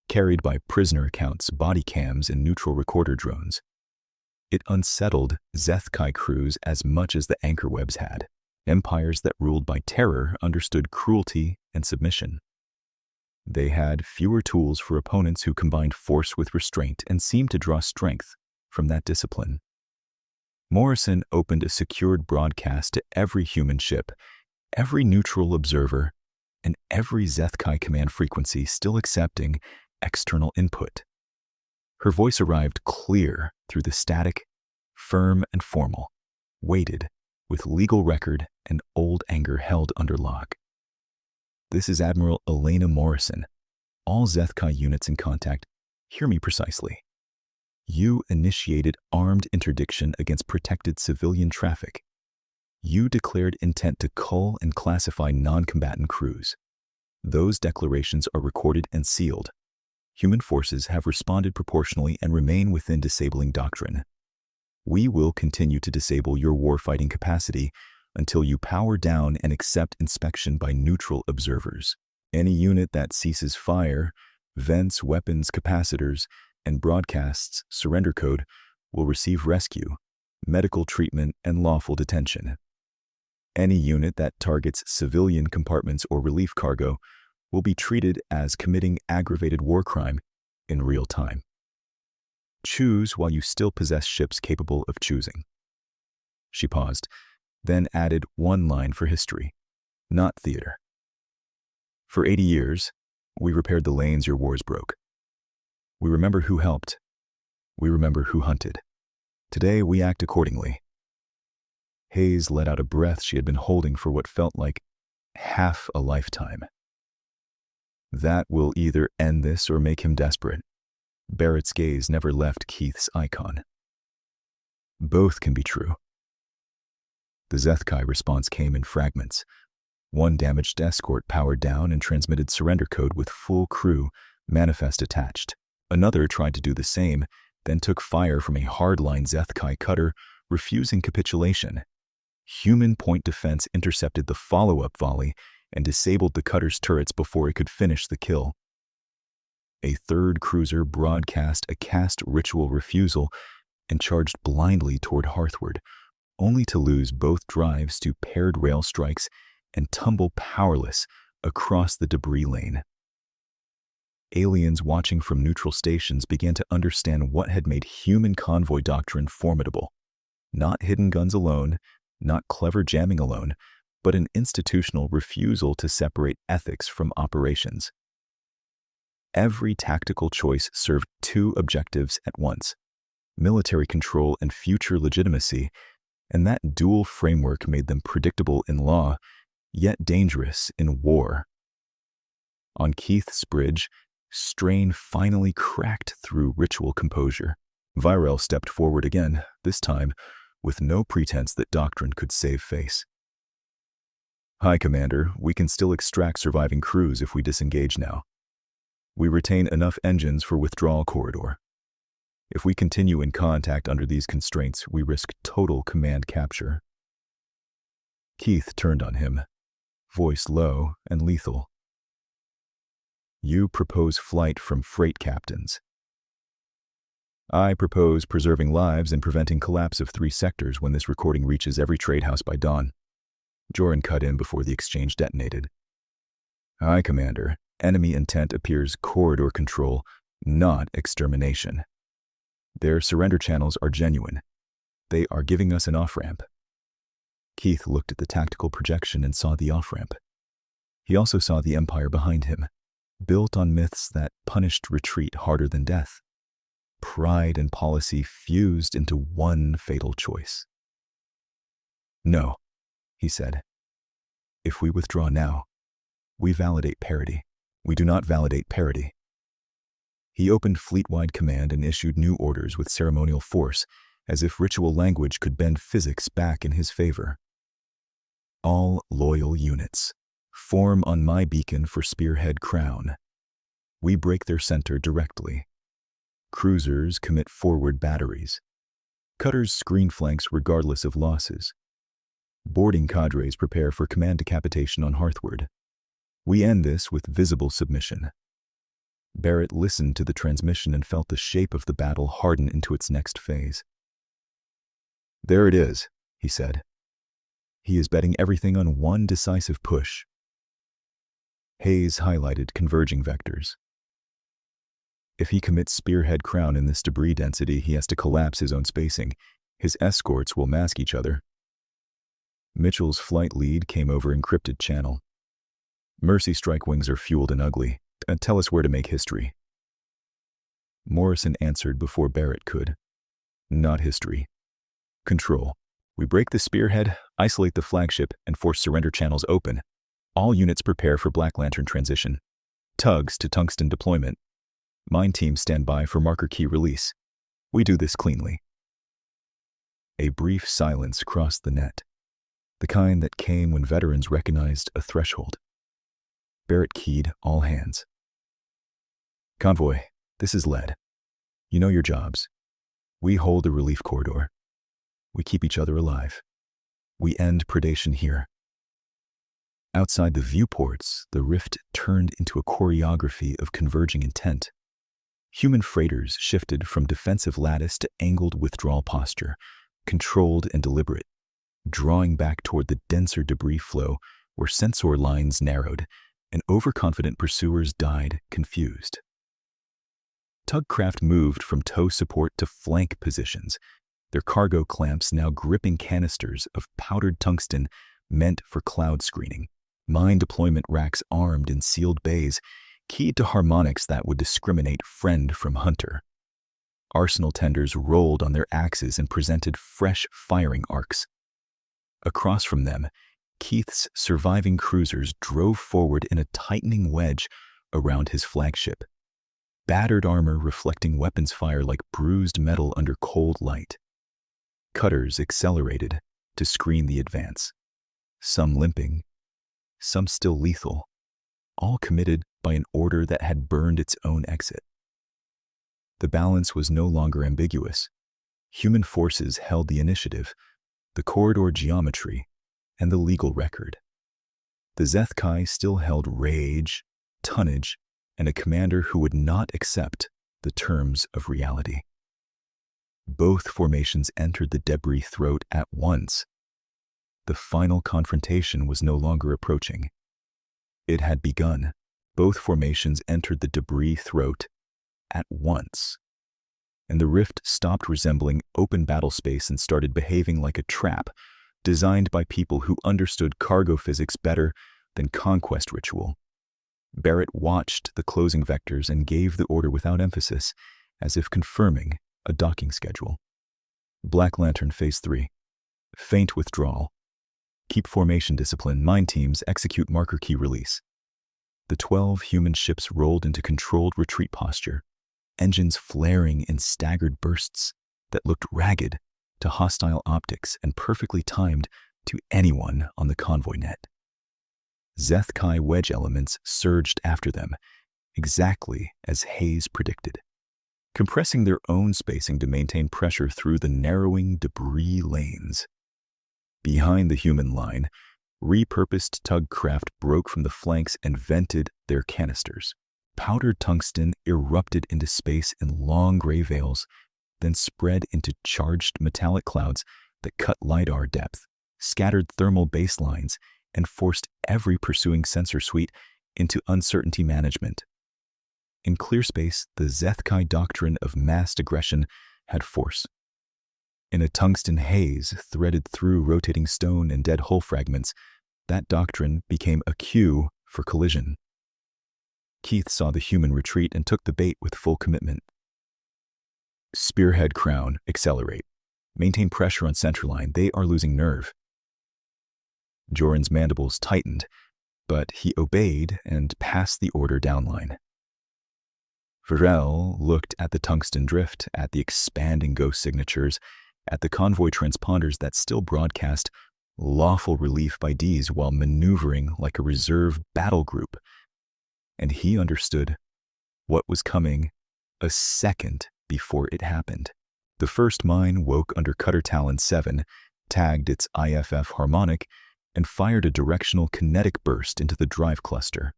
carried by prisoner accounts, body cams, and neutral recorder drones. It unsettled Zethkai crews as much as the anchor webs had. Empires that ruled by terror understood cruelty and submission. They had fewer tools for opponents who combined force with restraint and seemed to draw strength from that discipline. Morrison opened a secured broadcast to every human ship, every neutral observer, and every Zethkai command frequency still accepting external input. Her voice arrived clear through the static, firm and formal, weighted with legal record and old anger held under lock. "This is Admiral Elena Morrison. All Zethkai units in contact, hear me precisely. You initiated armed interdiction against protected civilian traffic. You declared intent to cull and classify non-combatant crews. Those declarations are recorded and sealed. Human forces have responded proportionally and remain within disabling doctrine. We will continue to disable your warfighting capacity until you power down and accept inspection by neutral observers. Any unit that ceases fire, vents weapons capacitors, and broadcasts surrender code will receive rescue, medical treatment, and lawful detention. Any unit that targets civilian compartments or relief cargo will be treated as committing aggravated war crime in real time. Choose while you still possess ships capable of choosing." She paused, then added one line for history, not theater. "For 80 years, We repaired the lanes your wars broke. We remember who helped. We remember who hunted. Today we act accordingly." Hayes let out a breath she had been holding for what felt like half a lifetime. "That will either end this or make him desperate." Barrett's gaze never left Keith's icon. "Both can be true." The Zethkai response came in fragments. One damaged escort powered down and transmitted surrender code with full crew, manifest attached. Another tried to do the same, then took fire from a hardline Zethkai cutter, refusing capitulation. Human point defense intercepted the follow-up volley and disabled the cutter's turrets before it could finish the kill. A third cruiser broadcast a cast ritual refusal and charged blindly toward Hearthward, only to lose both drives to paired rail strikes and tumble powerless across the debris lane. Aliens watching from neutral stations began to understand what had made human convoy doctrine formidable. Not hidden guns alone, not clever jamming alone, but an institutional refusal to separate ethics from operations. Every tactical choice served two objectives at once: military control and future legitimacy, and that dual framework made them predictable in law, yet dangerous in war. On Keith's bridge, strain finally cracked through ritual composure. Virel stepped forward again, this time with no pretense that doctrine could save face. "Hi, Commander, we can still extract surviving crews if we disengage now. We retain enough engines for withdrawal corridor. If we continue in contact under these constraints, we risk total command capture." Keith turned on him, voice low and lethal. "You propose flight from freight captains. I propose preserving lives and preventing collapse of 3 sectors when this recording reaches every trade house by dawn." Joran cut in before the exchange detonated. "Aye, Commander. Enemy intent appears corridor control, not extermination. Their surrender channels are genuine. They are giving us an off-ramp." Keith looked at the tactical projection and saw the off-ramp. He also saw the Empire behind him, built on myths that punished retreat harder than death. Pride and policy fused into one fatal choice. "No," he said. "If we withdraw now, we validate parity. We do not validate parity." He opened fleet-wide command and issued new orders with ceremonial force, as if ritual language could bend physics back in his favor. "All loyal units, form on my beacon for Spearhead Crown. We break their center directly. Cruisers commit forward batteries. Cutters screen flanks regardless of losses. Boarding cadres prepare for command decapitation on Hearthward. We end this with visible submission." Barrett listened to the transmission and felt the shape of the battle harden into its next phase. "There it is," he said. "He is betting everything on one decisive push." Hayes highlighted converging vectors. "If he commits Spearhead Crown in this debris density, he has to collapse his own spacing. His escorts will mask each other." Mitchell's flight lead came over encrypted channel. "Mercy strike wings are fueled and ugly. Tell us where to make history." Morrison answered before Barrett could. "Not history. Control. We break the spearhead, isolate the flagship, and force surrender channels open. All units prepare for Black Lantern transition. Tugs to tungsten deployment. Mine teams stand by for marker key release. We do this cleanly." A brief silence crossed the net, the kind that came when veterans recognized a threshold. Barrett keyed all hands. "Convoy, this is lead. You know your jobs. We hold the relief corridor. We keep each other alive. We end predation here." Outside the viewports, the rift turned into a choreography of converging intent. Human freighters shifted from defensive lattice to angled withdrawal posture, controlled and deliberate, drawing back toward the denser debris flow where sensor lines narrowed and overconfident pursuers died confused. Tugcraft moved from tow support to flank positions, their cargo clamps now gripping canisters of powdered tungsten meant for cloud screening. Mine deployment racks armed in sealed bays, keyed to harmonics that would discriminate friend from hunter. Arsenal tenders rolled on their axes and presented fresh firing arcs. Across from them, Keith's surviving cruisers drove forward in a tightening wedge around his flagship, battered armor reflecting weapons fire like bruised metal under cold light. Cutters accelerated to screen the advance, some limping, some still lethal, all committed by an order that had burned its own exit. The balance was no longer ambiguous. Human forces held the initiative, the corridor geometry, and the legal record. The Zethkai still held rage, tonnage, and a commander who would not accept the terms of reality. Both formations entered the debris throat at once. The final confrontation was no longer approaching. It had begun. Both formations entered the debris throat at once, and the rift stopped resembling open battle space and started behaving like a trap designed by people who understood cargo physics better than conquest ritual. Barrett watched the closing vectors and gave the order without emphasis, as if confirming a docking schedule. Black Lantern Phase 3. Faint withdrawal. Keep formation discipline. Mine teams execute marker key release. The 12 human ships rolled into controlled retreat posture, engines flaring in staggered bursts that looked ragged to hostile optics and perfectly timed to anyone on the convoy net. Zethkai wedge elements surged after them, exactly as Hayes predicted, compressing their own spacing to maintain pressure through the narrowing debris lanes. Behind the human line, repurposed tug craft broke from the flanks and vented their canisters. Powdered tungsten erupted into space in long gray veils, then spread into charged metallic clouds that cut LiDAR depth, scattered thermal baselines, and forced every pursuing sensor suite into uncertainty management. In clear space, the Zethkai doctrine of massed aggression had force. In a tungsten haze threaded through rotating stone and dead hull fragments, that doctrine became a cue for collision. Keith saw the human retreat and took the bait with full commitment. Spearhead Crown, accelerate. Maintain pressure on centerline. They are losing nerve. Joran's mandibles tightened, but he obeyed and passed the order downline. Varel looked at the tungsten drift, at the expanding ghost signatures, at the convoy transponders that still broadcast lawful relief by Ds while maneuvering like a reserve battle group. And he understood what was coming a second before it happened. The first mine woke under Cutter Talon 7, tagged its IFF harmonic, and fired a directional kinetic burst into the drive cluster.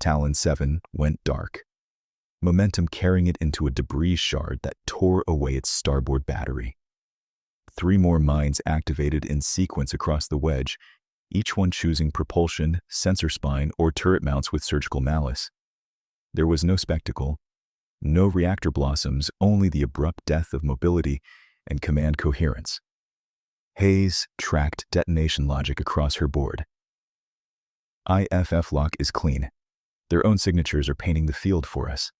Talon 7 went dark, momentum carrying it into a debris shard that tore away its starboard battery. 3 more mines activated in sequence across the wedge, each one choosing propulsion, sensor spine, or turret mounts with surgical malice. There was no spectacle, no reactor blossoms, only the abrupt death of mobility and command coherence. Hayes tracked detonation logic across her board. IFF lock is clean. Their own signatures are painting the field for us.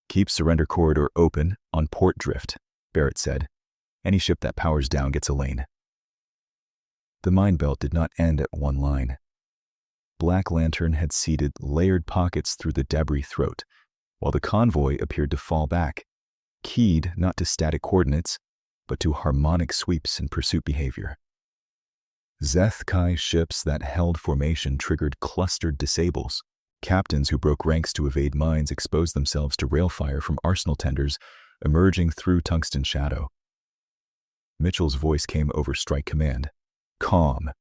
Keep surrender corridor open on port drift, Barrett said. Any ship that powers down gets a lane. The mine belt did not end at one line. Black Lantern had seeded layered pockets through the debris throat, while the convoy appeared to fall back, keyed not to static coordinates, but to harmonic sweeps in pursuit behavior. Zethkai ships that held formation triggered clustered disables. Captains who broke ranks to evade mines exposed themselves to rail fire from arsenal tenders emerging through tungsten shadow. Mitchell's voice came over strike command, calm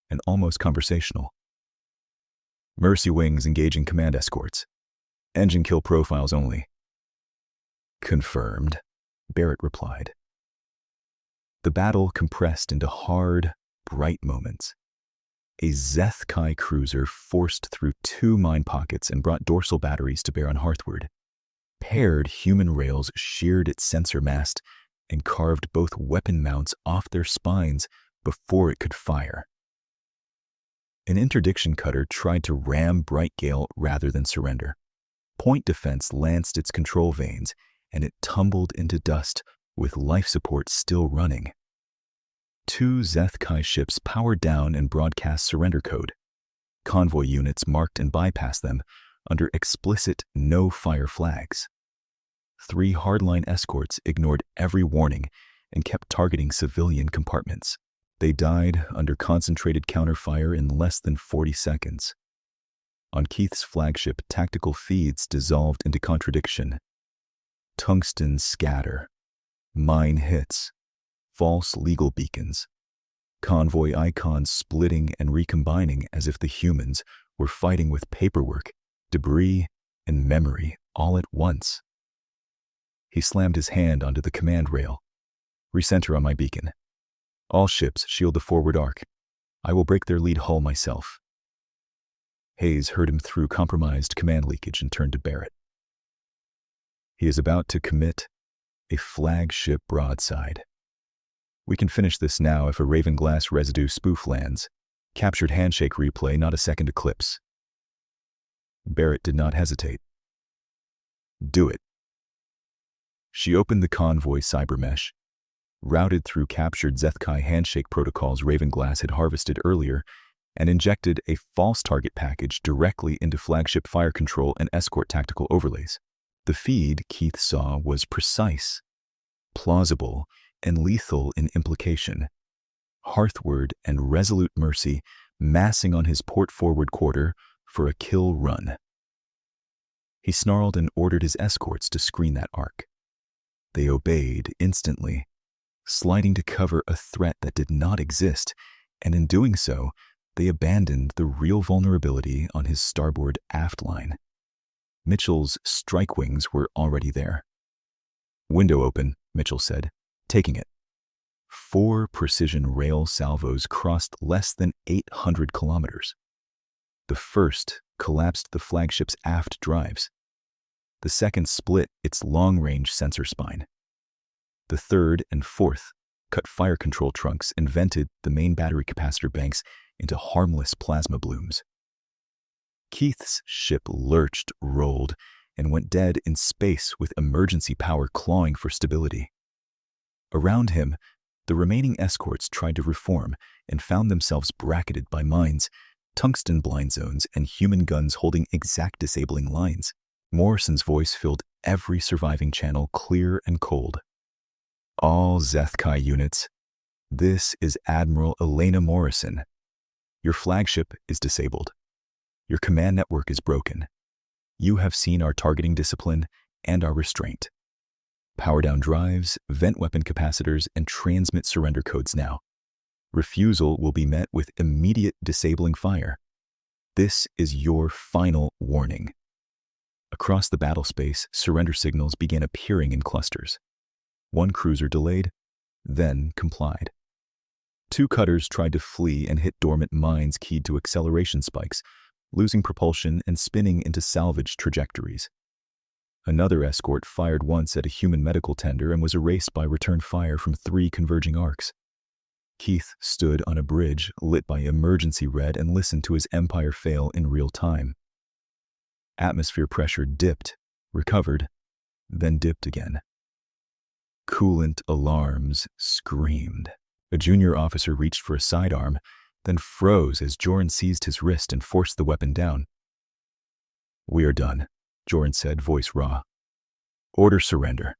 and almost conversational. Mercy wings engaging command escorts. Engine kill profiles only. Confirmed, Barrett replied. The battle compressed into hard, bright moments. A Zethkai cruiser forced through 2 mine pockets and brought dorsal batteries to bear on Hearthward. Paired human rails sheared its sensor mast and carved both weapon mounts off their spines before it could fire. An interdiction cutter tried to ram Bright Gale rather than surrender. Point Defense lanced its control vanes, and it tumbled into dust with life support still running. 2 Zeth-Kai ships powered down and broadcast surrender code. Convoy units marked and bypassed them under explicit no-fire flags. 3 hardline escorts ignored every warning and kept targeting civilian compartments. They died under concentrated counterfire in less than 40 seconds. On Keith's flagship, tactical feeds dissolved into contradiction. Tungsten scatter, mine hits, false legal beacons, convoy icons splitting and recombining as if the humans were fighting with paperwork, debris, and memory all at once. He slammed his hand onto the command rail. Recenter on my beacon. All ships shield the forward arc. I will break their lead hull myself. Hayes heard him through compromised command leakage and turned to Barrett. He is about to commit a flagship broadside. We can finish this now if a Ravenglass residue spoof lands. Captured handshake replay, not a second eclipse. Barrett did not hesitate. Do it. She opened the Convoy cybermesh, routed through captured Zeth-Kai handshake protocols Ravenglass had harvested earlier, and injected a false target package directly into flagship fire control and escort tactical overlays. The feed Keith saw was precise, plausible, and lethal in implication. Hearthward and Resolute Mercy massing on his port forward quarter for a kill run. He snarled and ordered his escorts to screen that arc. They obeyed instantly, sliding to cover a threat that did not exist, and in doing so, they abandoned the real vulnerability on his starboard aft line. Mitchell's strike wings were already there. Window open, Mitchell said, taking it. 4 precision rail salvos crossed less than 800 kilometers. The first collapsed the flagship's aft drives. The second split its long-range sensor spine. The third and fourth cut fire control trunks and vented the main battery capacitor banks into harmless plasma blooms. Keith's ship lurched, rolled, and went dead in space with emergency power clawing for stability. Around him, the remaining escorts tried to reform and found themselves bracketed by mines, tungsten blind zones, and human guns holding exact disabling lines. Morrison's voice filled every surviving channel clear and cold. All Zeth-Kai units, this is Admiral Elena Morrison. Your flagship is disabled. Your command network is broken. You have seen our targeting discipline and our restraint. Power down drives, vent weapon capacitors, and transmit surrender codes now. Refusal will be met with immediate disabling fire. This is your final warning. Across the battle space, surrender signals began appearing in clusters. 1 cruiser delayed, then complied. 2 cutters tried to flee and hit dormant mines keyed to acceleration spikes, losing propulsion and spinning into salvage trajectories. Another escort fired once at a human medical tender and was erased by return fire from 3 converging arcs. Keith stood on a bridge lit by emergency red and listened to his empire fail in real time. Atmosphere pressure dipped, recovered, then dipped again. Coolant alarms screamed. A junior officer reached for a sidearm, then froze as Joran seized his wrist and forced the weapon down. "We are done," Joran said, voice raw. "Order surrender."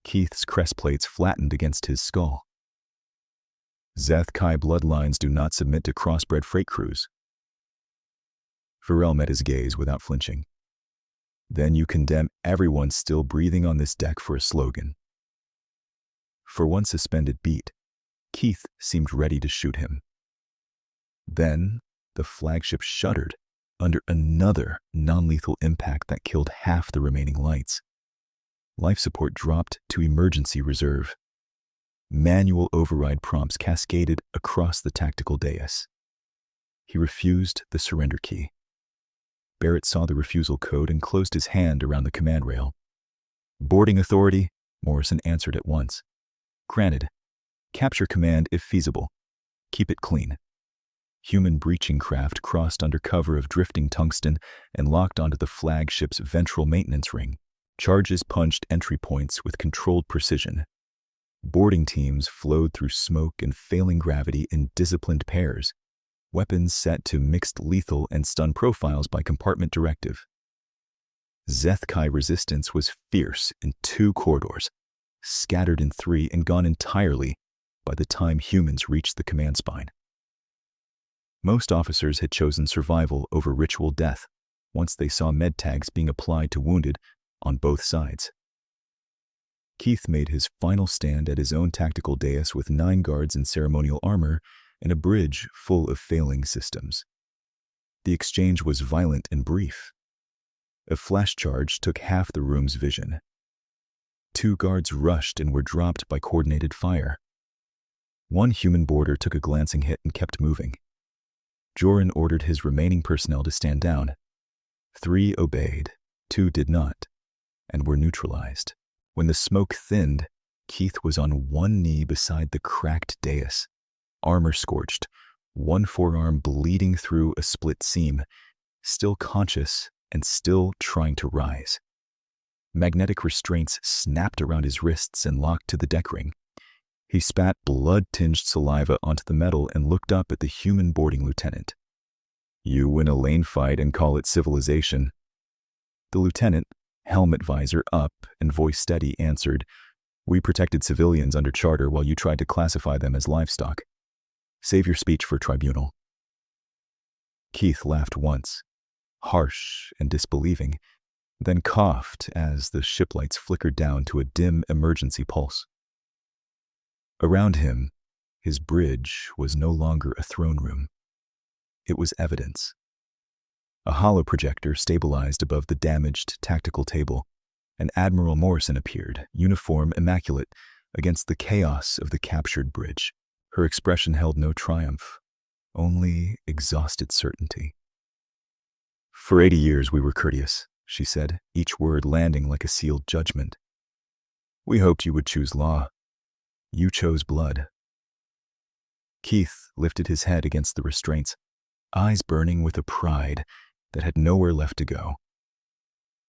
Keith's crest plates flattened against his skull. Zeth-Kai bloodlines do not submit to crossbred freight crews. Farrell met his gaze without flinching. "Then you condemn everyone still breathing on this deck for a slogan." For one suspended beat, Keith seemed ready to shoot him. Then the flagship shuddered under another non-lethal impact that killed half the remaining lights. Life support dropped to emergency reserve. Manual override prompts cascaded across the tactical dais. He refused the surrender key. Barrett saw the refusal code and closed his hand around the command rail. "Boarding authority," Morrison answered at once. "Granted. Capture command if feasible. Keep it clean." Human breaching craft crossed under cover of drifting tungsten and locked onto the flagship's ventral maintenance ring. Charges punched entry points with controlled precision. Boarding teams flowed through smoke and failing gravity in disciplined pairs, weapons set to mixed lethal and stun profiles by compartment directive. Zethkai resistance was fierce in 2 corridors, scattered in 3 and gone entirely by the time humans reached the command spine. Most officers had chosen survival over ritual death once they saw med tags being applied to wounded on both sides. Keith made his final stand at his own tactical dais with 9 guards in ceremonial armor and a bridge full of failing systems. The exchange was violent and brief. A flash charge took half the room's vision. 2 guards rushed and were dropped by coordinated fire. 1 human boarder took a glancing hit and kept moving. Joran ordered his remaining personnel to stand down. 3 obeyed, 2 did not, and were neutralized. When the smoke thinned, Keith was on one knee beside the cracked dais, armor scorched, one forearm bleeding through a split seam, still conscious and still trying to rise. Magnetic restraints snapped around his wrists and locked to the deck ring. He spat blood-tinged saliva onto the metal and looked up at the human boarding lieutenant. "You win a lane fight and call it civilization." The lieutenant, helmet visor up and voice steady, answered, "We protected civilians under charter while you tried to classify them as livestock. Save your speech for tribunal." Keith laughed once, harsh and disbelieving, then coughed as the ship lights flickered down to a dim emergency pulse. Around him, his bridge was no longer a throne room. It was evidence. A hollow projector stabilized above the damaged tactical table, and Admiral Morrison appeared, uniform immaculate, against the chaos of the captured bridge. Her expression held no triumph, only exhausted certainty. "For 80 years we were courteous," she said, each word landing like a sealed judgment. "We hoped you would choose law. You chose blood." Keith lifted his head against the restraints, eyes burning with a pride that had nowhere left to go.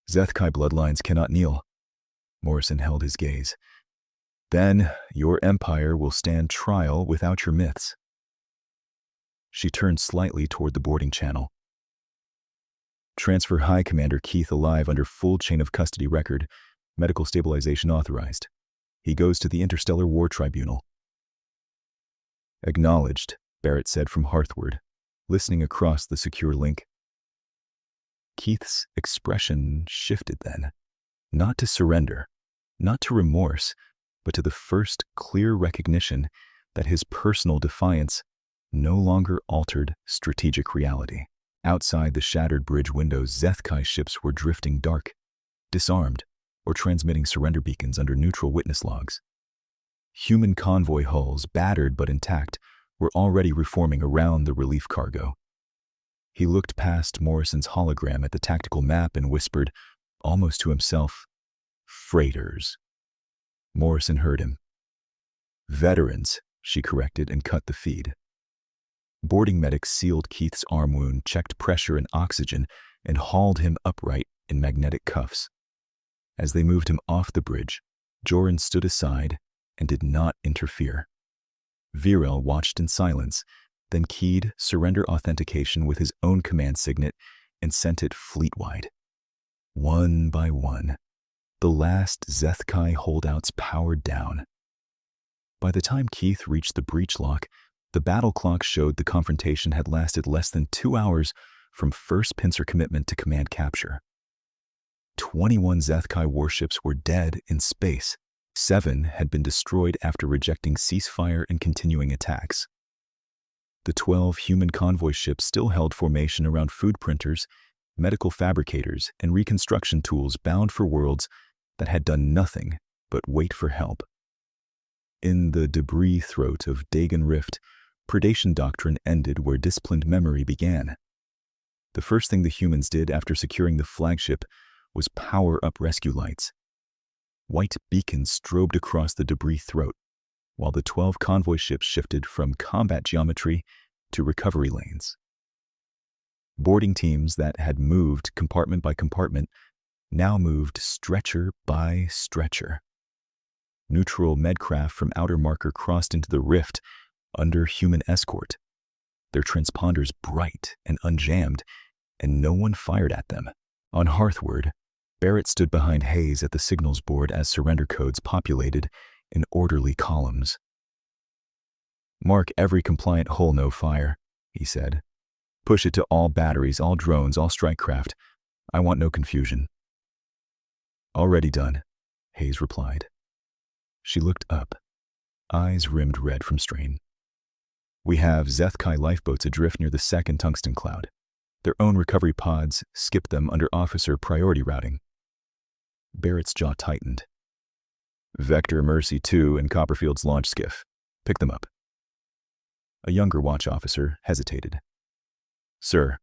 "Zethkai bloodlines cannot kneel." Morrison held his gaze. "Then your empire will stand trial without your myths." She turned slightly toward the boarding channel. "Transfer High Commander Keith alive under full chain of custody record, medical stabilization authorized. He goes to the Interstellar War Tribunal." "Acknowledged," Barrett said from Hearthward, listening across the secure link. Keith's expression shifted then, not to surrender, not to remorse, but to the first clear recognition that his personal defiance no longer altered strategic reality. Outside the shattered bridge windows, Zethkai ships were drifting dark, disarmed, or transmitting surrender beacons under neutral witness logs. Human convoy hulls, battered but intact, were already reforming around the relief cargo. He looked past Morrison's hologram at the tactical map and whispered, almost to himself, "Freighters." Morrison heard him. "Veterans," she corrected and cut the feed. Boarding medics sealed Keith's arm wound, checked pressure and oxygen, and hauled him upright in magnetic cuffs. As they moved him off the bridge, Joran stood aside and did not interfere. Virel watched in silence, then keyed surrender authentication with his own command signet and sent it fleet-wide. One by one, the last Zethkai holdouts powered down. By the time Keith reached the breach lock, the battle clock showed the confrontation had lasted less than 2 hours from first pincer commitment to command capture. 21 Zethkai warships were dead in space. 7 had been destroyed after rejecting ceasefire and continuing attacks. The 12 human convoy ships still held formation around food printers, medical fabricators, and reconstruction tools bound for worlds that had done nothing but wait for help. In the debris throat of Dagon Rift, predation doctrine ended where disciplined memory began. The first thing the humans did after securing the flagship was power up rescue lights. White beacons strobed across the debris throat, while the 12 convoy ships shifted from combat geometry to recovery lanes. Boarding teams that had moved compartment by compartment now moved stretcher by stretcher. Neutral medcraft from outer marker crossed into the rift under human escort, their transponders bright and unjammed, and no one fired at them. On Hearthward, Barrett stood behind Hayes at the signals board as surrender codes populated in orderly columns. "Mark every compliant hole no fire," he said. "Push it to all batteries, all drones, all strike craft. I want no confusion." "Already done," Hayes replied. She looked up, eyes rimmed red from strain. "We have Zethkai lifeboats adrift near the second tungsten cloud. Their own recovery pods skip them under officer priority routing." Barrett's jaw tightened. "Vector, Mercy 2, and Copperfield's launch skiff. Pick them up." A younger watch officer hesitated. "Sir,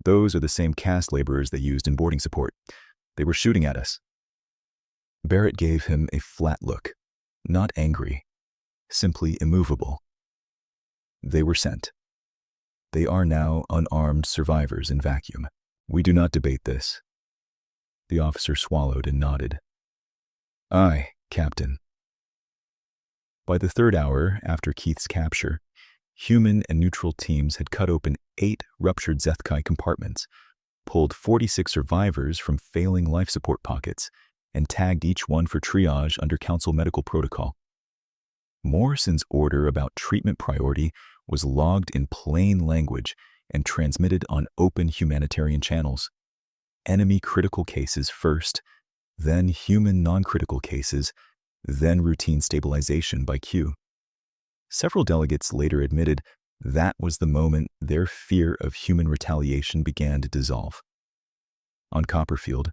those are the same cast laborers they used in boarding support. They were shooting at us." Barrett gave him a flat look, not angry, simply immovable. "They were sent. They are now unarmed survivors in vacuum. We do not debate this." The officer swallowed and nodded. "Aye, Captain." By the third hour after Keith's capture, human and neutral teams had cut open 8 ruptured Zethkai compartments, pulled 46 survivors from failing life support pockets, and tagged each one for triage under Council medical protocol. Morrison's order about treatment priority was logged in plain language and transmitted on open humanitarian channels. Enemy critical cases first, then human non-critical cases, then routine stabilization by Q. Several delegates later admitted that was the moment their fear of human retaliation began to dissolve. On Copperfield,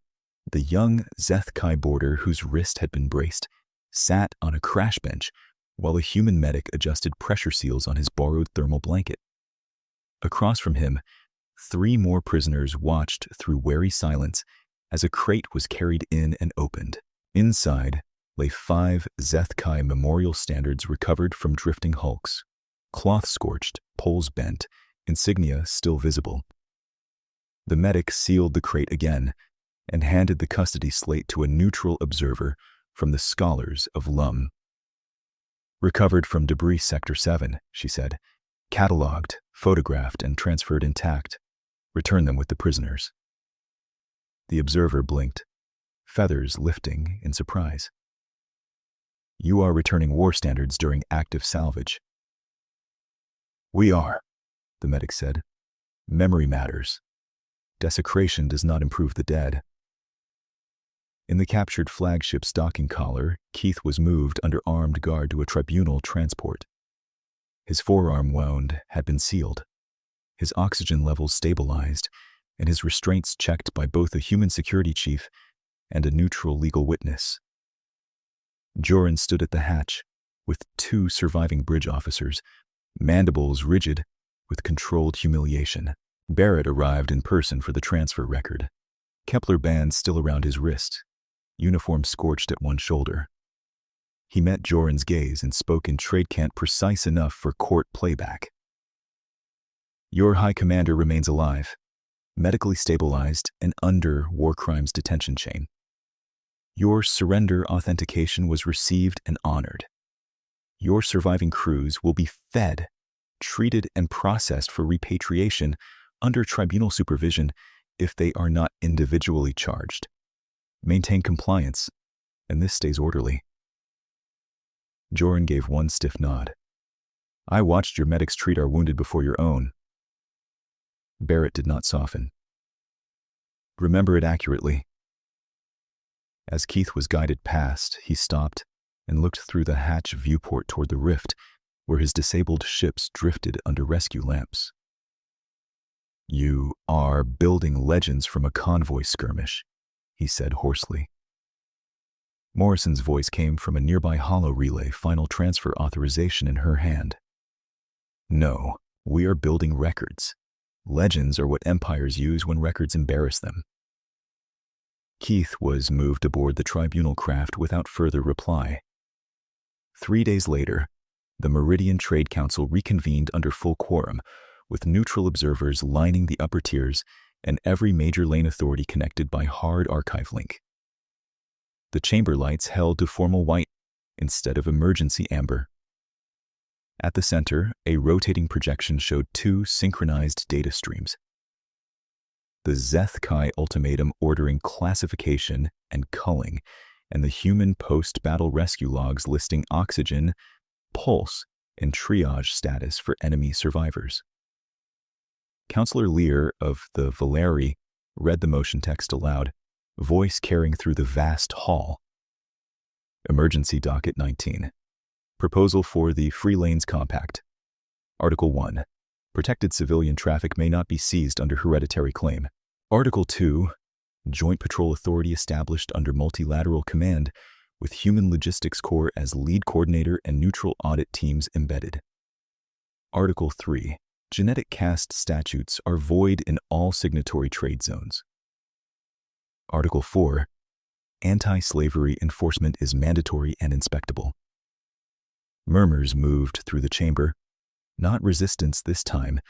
the young Zethkai boarder whose wrist had been braced sat on a crash bench while a human medic adjusted pressure seals on his borrowed thermal blanket. Across from him, 3 more prisoners watched through wary silence as a crate was carried in and opened. Inside lay 5 Zethkai memorial standards recovered from drifting hulks, cloth scorched, poles bent, insignia still visible. The medic sealed the crate again and handed the custody slate to a neutral observer from the scholars of Lum. "Recovered from debris Sector 7, she said. "Catalogued, photographed, and transferred intact. Return them with the prisoners." The observer blinked, feathers lifting in surprise. "You are returning war standards during active salvage." "We are," the medic said. "Memory matters. Desecration does not improve the dead." In the captured flagship's docking collar, Keith was moved under armed guard to a tribunal transport. His forearm wound had been sealed, his oxygen levels stabilized, and his restraints checked by both a human security chief and a neutral legal witness. Joran stood at the hatch with 2 surviving bridge officers, mandibles rigid with controlled humiliation. Barrett arrived in person for the transfer record, Kepler band still around his wrist, uniform scorched at one shoulder. He met Joran's gaze and spoke in trade cant precise enough for court playback. "Your High Commander remains alive, medically stabilized and under war crimes detention chain. Your surrender authentication was received and honored. Your surviving crews will be fed, treated, and processed for repatriation under tribunal supervision if they are not individually charged. Maintain compliance, and this stays orderly." Joran gave one stiff nod. "I watched your medics treat our wounded before your own." Barrett did not soften. "Remember it accurately." As Keith was guided past, he stopped and looked through the hatch viewport toward the rift, where his disabled ships drifted under rescue lamps. "You are building legends from a convoy skirmish," he said hoarsely. Morrison's voice came from a nearby holo relay, final transfer authorization in her hand. "No, we are building records. Legends are what empires use when records embarrass them." Keith was moved aboard the tribunal craft without further reply. 3 days later, the Meridian Trade Council reconvened under full quorum, with neutral observers lining the upper tiers and every major lane authority connected by hard archive link. The chamber lights held to formal white instead of emergency amber. At the center, a rotating projection showed two synchronized data streams. The Zeth-Kai ultimatum ordering classification and culling, and the human post-battle rescue logs listing oxygen, pulse, and triage status for enemy survivors. Counselor Lear of the Valeri read the motion text aloud, voice carrying through the vast hall. Emergency Docket 19. Proposal for the Free Lanes Compact. Article 1. Protected civilian traffic may not be seized under hereditary claim. Article 2. Joint Patrol Authority established under multilateral command with Human Logistics Corps as lead coordinator and neutral audit teams embedded. Article 3. Genetic caste statutes are void in all signatory trade zones. Article 4. Anti-slavery enforcement is mandatory and inspectable. Murmurs moved through the chamber, not resistance this time,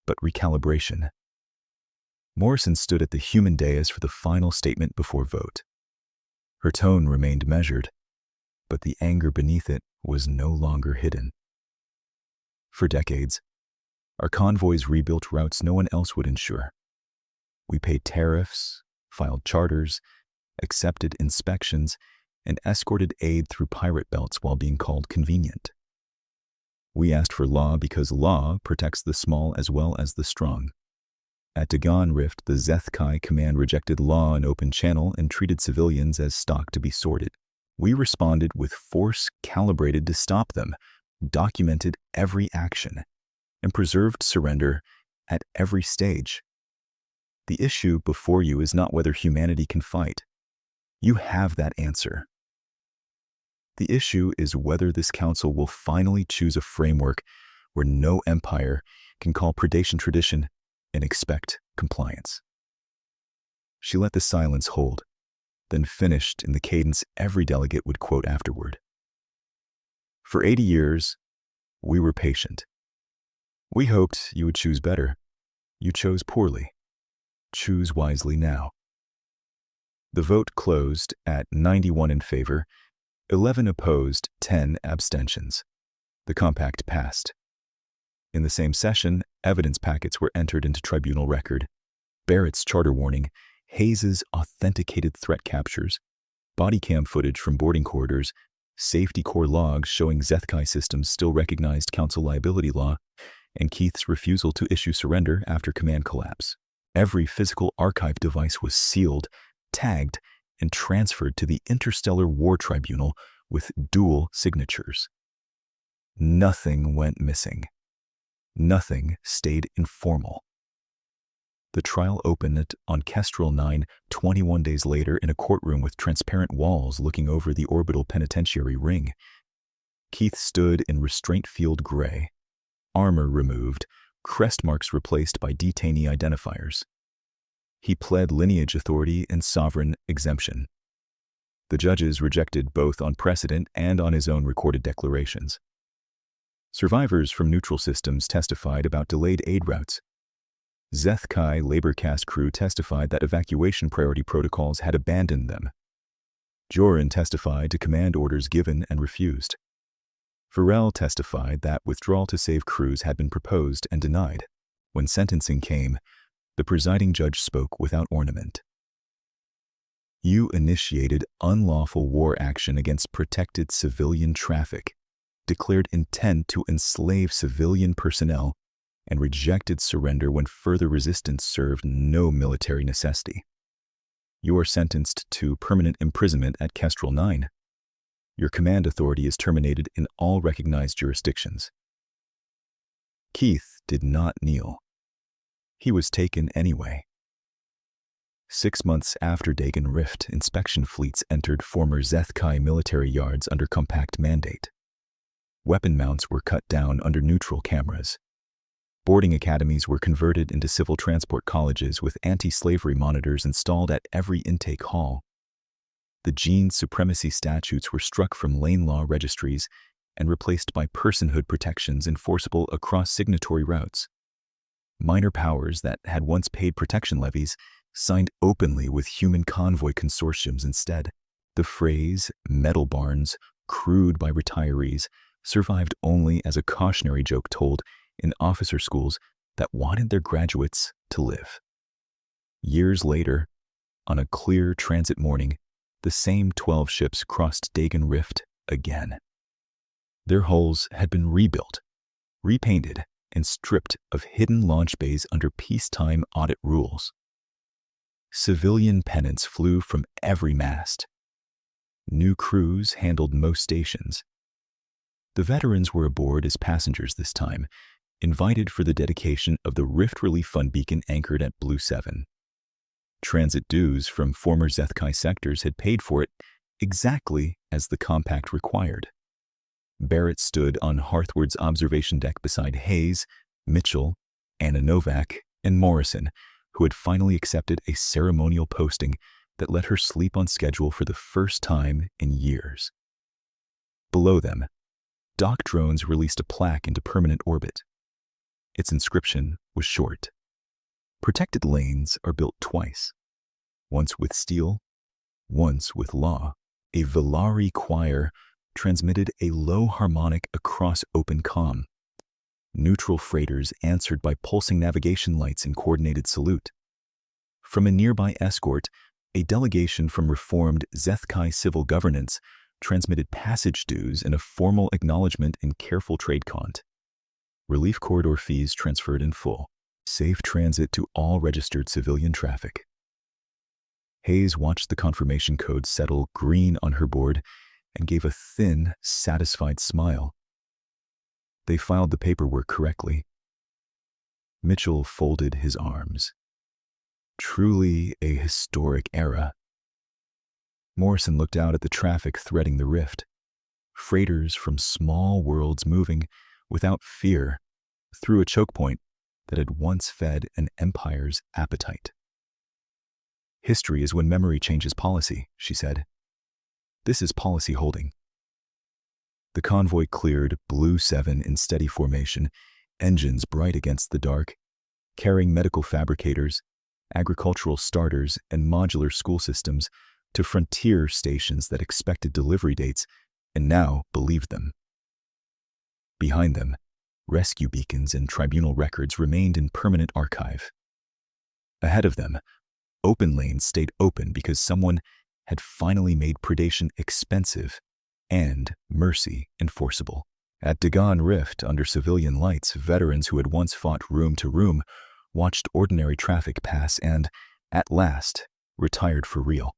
but recalibration. Morrison stood at the human dais for the final statement before vote. Her tone remained measured, but the anger beneath it was no longer hidden. For decades, our convoys rebuilt routes no one else would insure. We paid tariffs, filed charters, accepted inspections, and escorted aid through pirate belts while being called convenient. We asked for law because law protects the small as well as the strong. At Dagon Rift, the Zeth-Kai command rejected law in open channel and treated civilians as stock to be sorted. We responded with force calibrated to stop them, documented every action, and preserved surrender at every stage. The issue before you is not whether humanity can fight. You have that answer. The issue is whether this council will finally choose a framework where no empire can call predation tradition and expect compliance. She let the silence hold, then finished in the cadence every delegate would quote afterward. For 80 years, we were patient. We hoped you would choose better. You chose poorly. Choose wisely now. The vote closed at 91 in favor, 11 opposed, 10 abstentions. The compact passed. In the same session, evidence packets were entered into tribunal record. Barrett's charter warning, Hayes's authenticated threat captures, body cam footage from boarding corridors, safety core logs showing Zeth-Kai systems still recognized council liability law, and Keith's refusal to issue surrender after command collapse. Every physical archive device was sealed, tagged, and transferred to the Interstellar War Tribunal with dual signatures. Nothing went missing. Nothing stayed informal. The trial opened on Kestrel 9 21 days later in a courtroom with transparent walls looking over the orbital penitentiary ring. Keith stood in restraint field gray, armor removed, crest marks replaced by detainee identifiers. He pled lineage authority and sovereign exemption. The judges rejected both on precedent and on his own recorded declarations. Survivors from neutral systems testified about delayed aid routes. Zeth-Kai labor caste crew testified that evacuation priority protocols had abandoned them. Joran testified to command orders given and refused. Farrell testified that withdrawal to save crews had been proposed and denied. When sentencing came, the presiding judge spoke without ornament. You initiated unlawful war action against protected civilian traffic, declared intent to enslave civilian personnel, and rejected surrender when further resistance served no military necessity. You are sentenced to permanent imprisonment at Kestrel 9. Your command authority is terminated in all recognized jurisdictions. Keith did not kneel. He was taken anyway. 6 months after Dagon Rift, inspection fleets entered former Zeth-Kai military yards under compact mandate. Weapon mounts were cut down under neutral cameras. Boarding academies were converted into civil transport colleges with anti-slavery monitors installed at every intake hall. The gene supremacy statutes were struck from lane law registries and replaced by personhood protections enforceable across signatory routes. Minor powers that had once paid protection levies signed openly with human convoy consortiums instead. The phrase, metal barns, crewed by retirees, survived only as a cautionary joke told in officer schools that wanted their graduates to live. Years later, on a clear transit morning, the same 12 ships crossed Dagon Rift again. Their hulls had been rebuilt, repainted, and stripped of hidden launch bays under peacetime audit rules. Civilian pennants flew from every mast. New crews handled most stations. The veterans were aboard as passengers this time, invited for the dedication of the Rift Relief Fund beacon anchored at Blue 7. Transit dues from former HFY sectors had paid for it exactly as the compact required. Barrett stood on Harthward's observation deck beside Hayes, Mitchell, Anna Novak, and Morrison, who had finally accepted a ceremonial posting that let her sleep on schedule for the first time in years. Below them, dock drones released a plaque into permanent orbit. Its inscription was short. Protected lanes are built twice, once with steel, once with law. A Villari choir transmitted a low harmonic across open comm. Neutral freighters answered by pulsing navigation lights in coordinated salute. From a nearby escort, a delegation from reformed HFY civil governance transmitted passage dues and a formal acknowledgement in careful trade cont. Relief corridor fees transferred in full. Safe transit to all registered civilian traffic. Hayes watched the confirmation code settle green on her board and gave a thin, satisfied smile. They filed the paperwork correctly. Mitchell folded his arms. Truly a historic era. Morrison looked out at the traffic threading the rift. Freighters from small worlds moving, without fear, through a choke point that had once fed an empire's appetite. History is when memory changes policy, she said. This is policy holding. The convoy cleared Blue 7 in steady formation, engines bright against the dark, carrying medical fabricators, agricultural starters, and modular school systems to frontier stations that expected delivery dates and now believed them. Behind them, rescue beacons and tribunal records remained in permanent archive. Ahead of them, open lanes stayed open because someone had finally made predation expensive and mercy enforceable. At Dagon Rift, under civilian lights, veterans who had once fought room to room watched ordinary traffic pass and, at last, retired for real.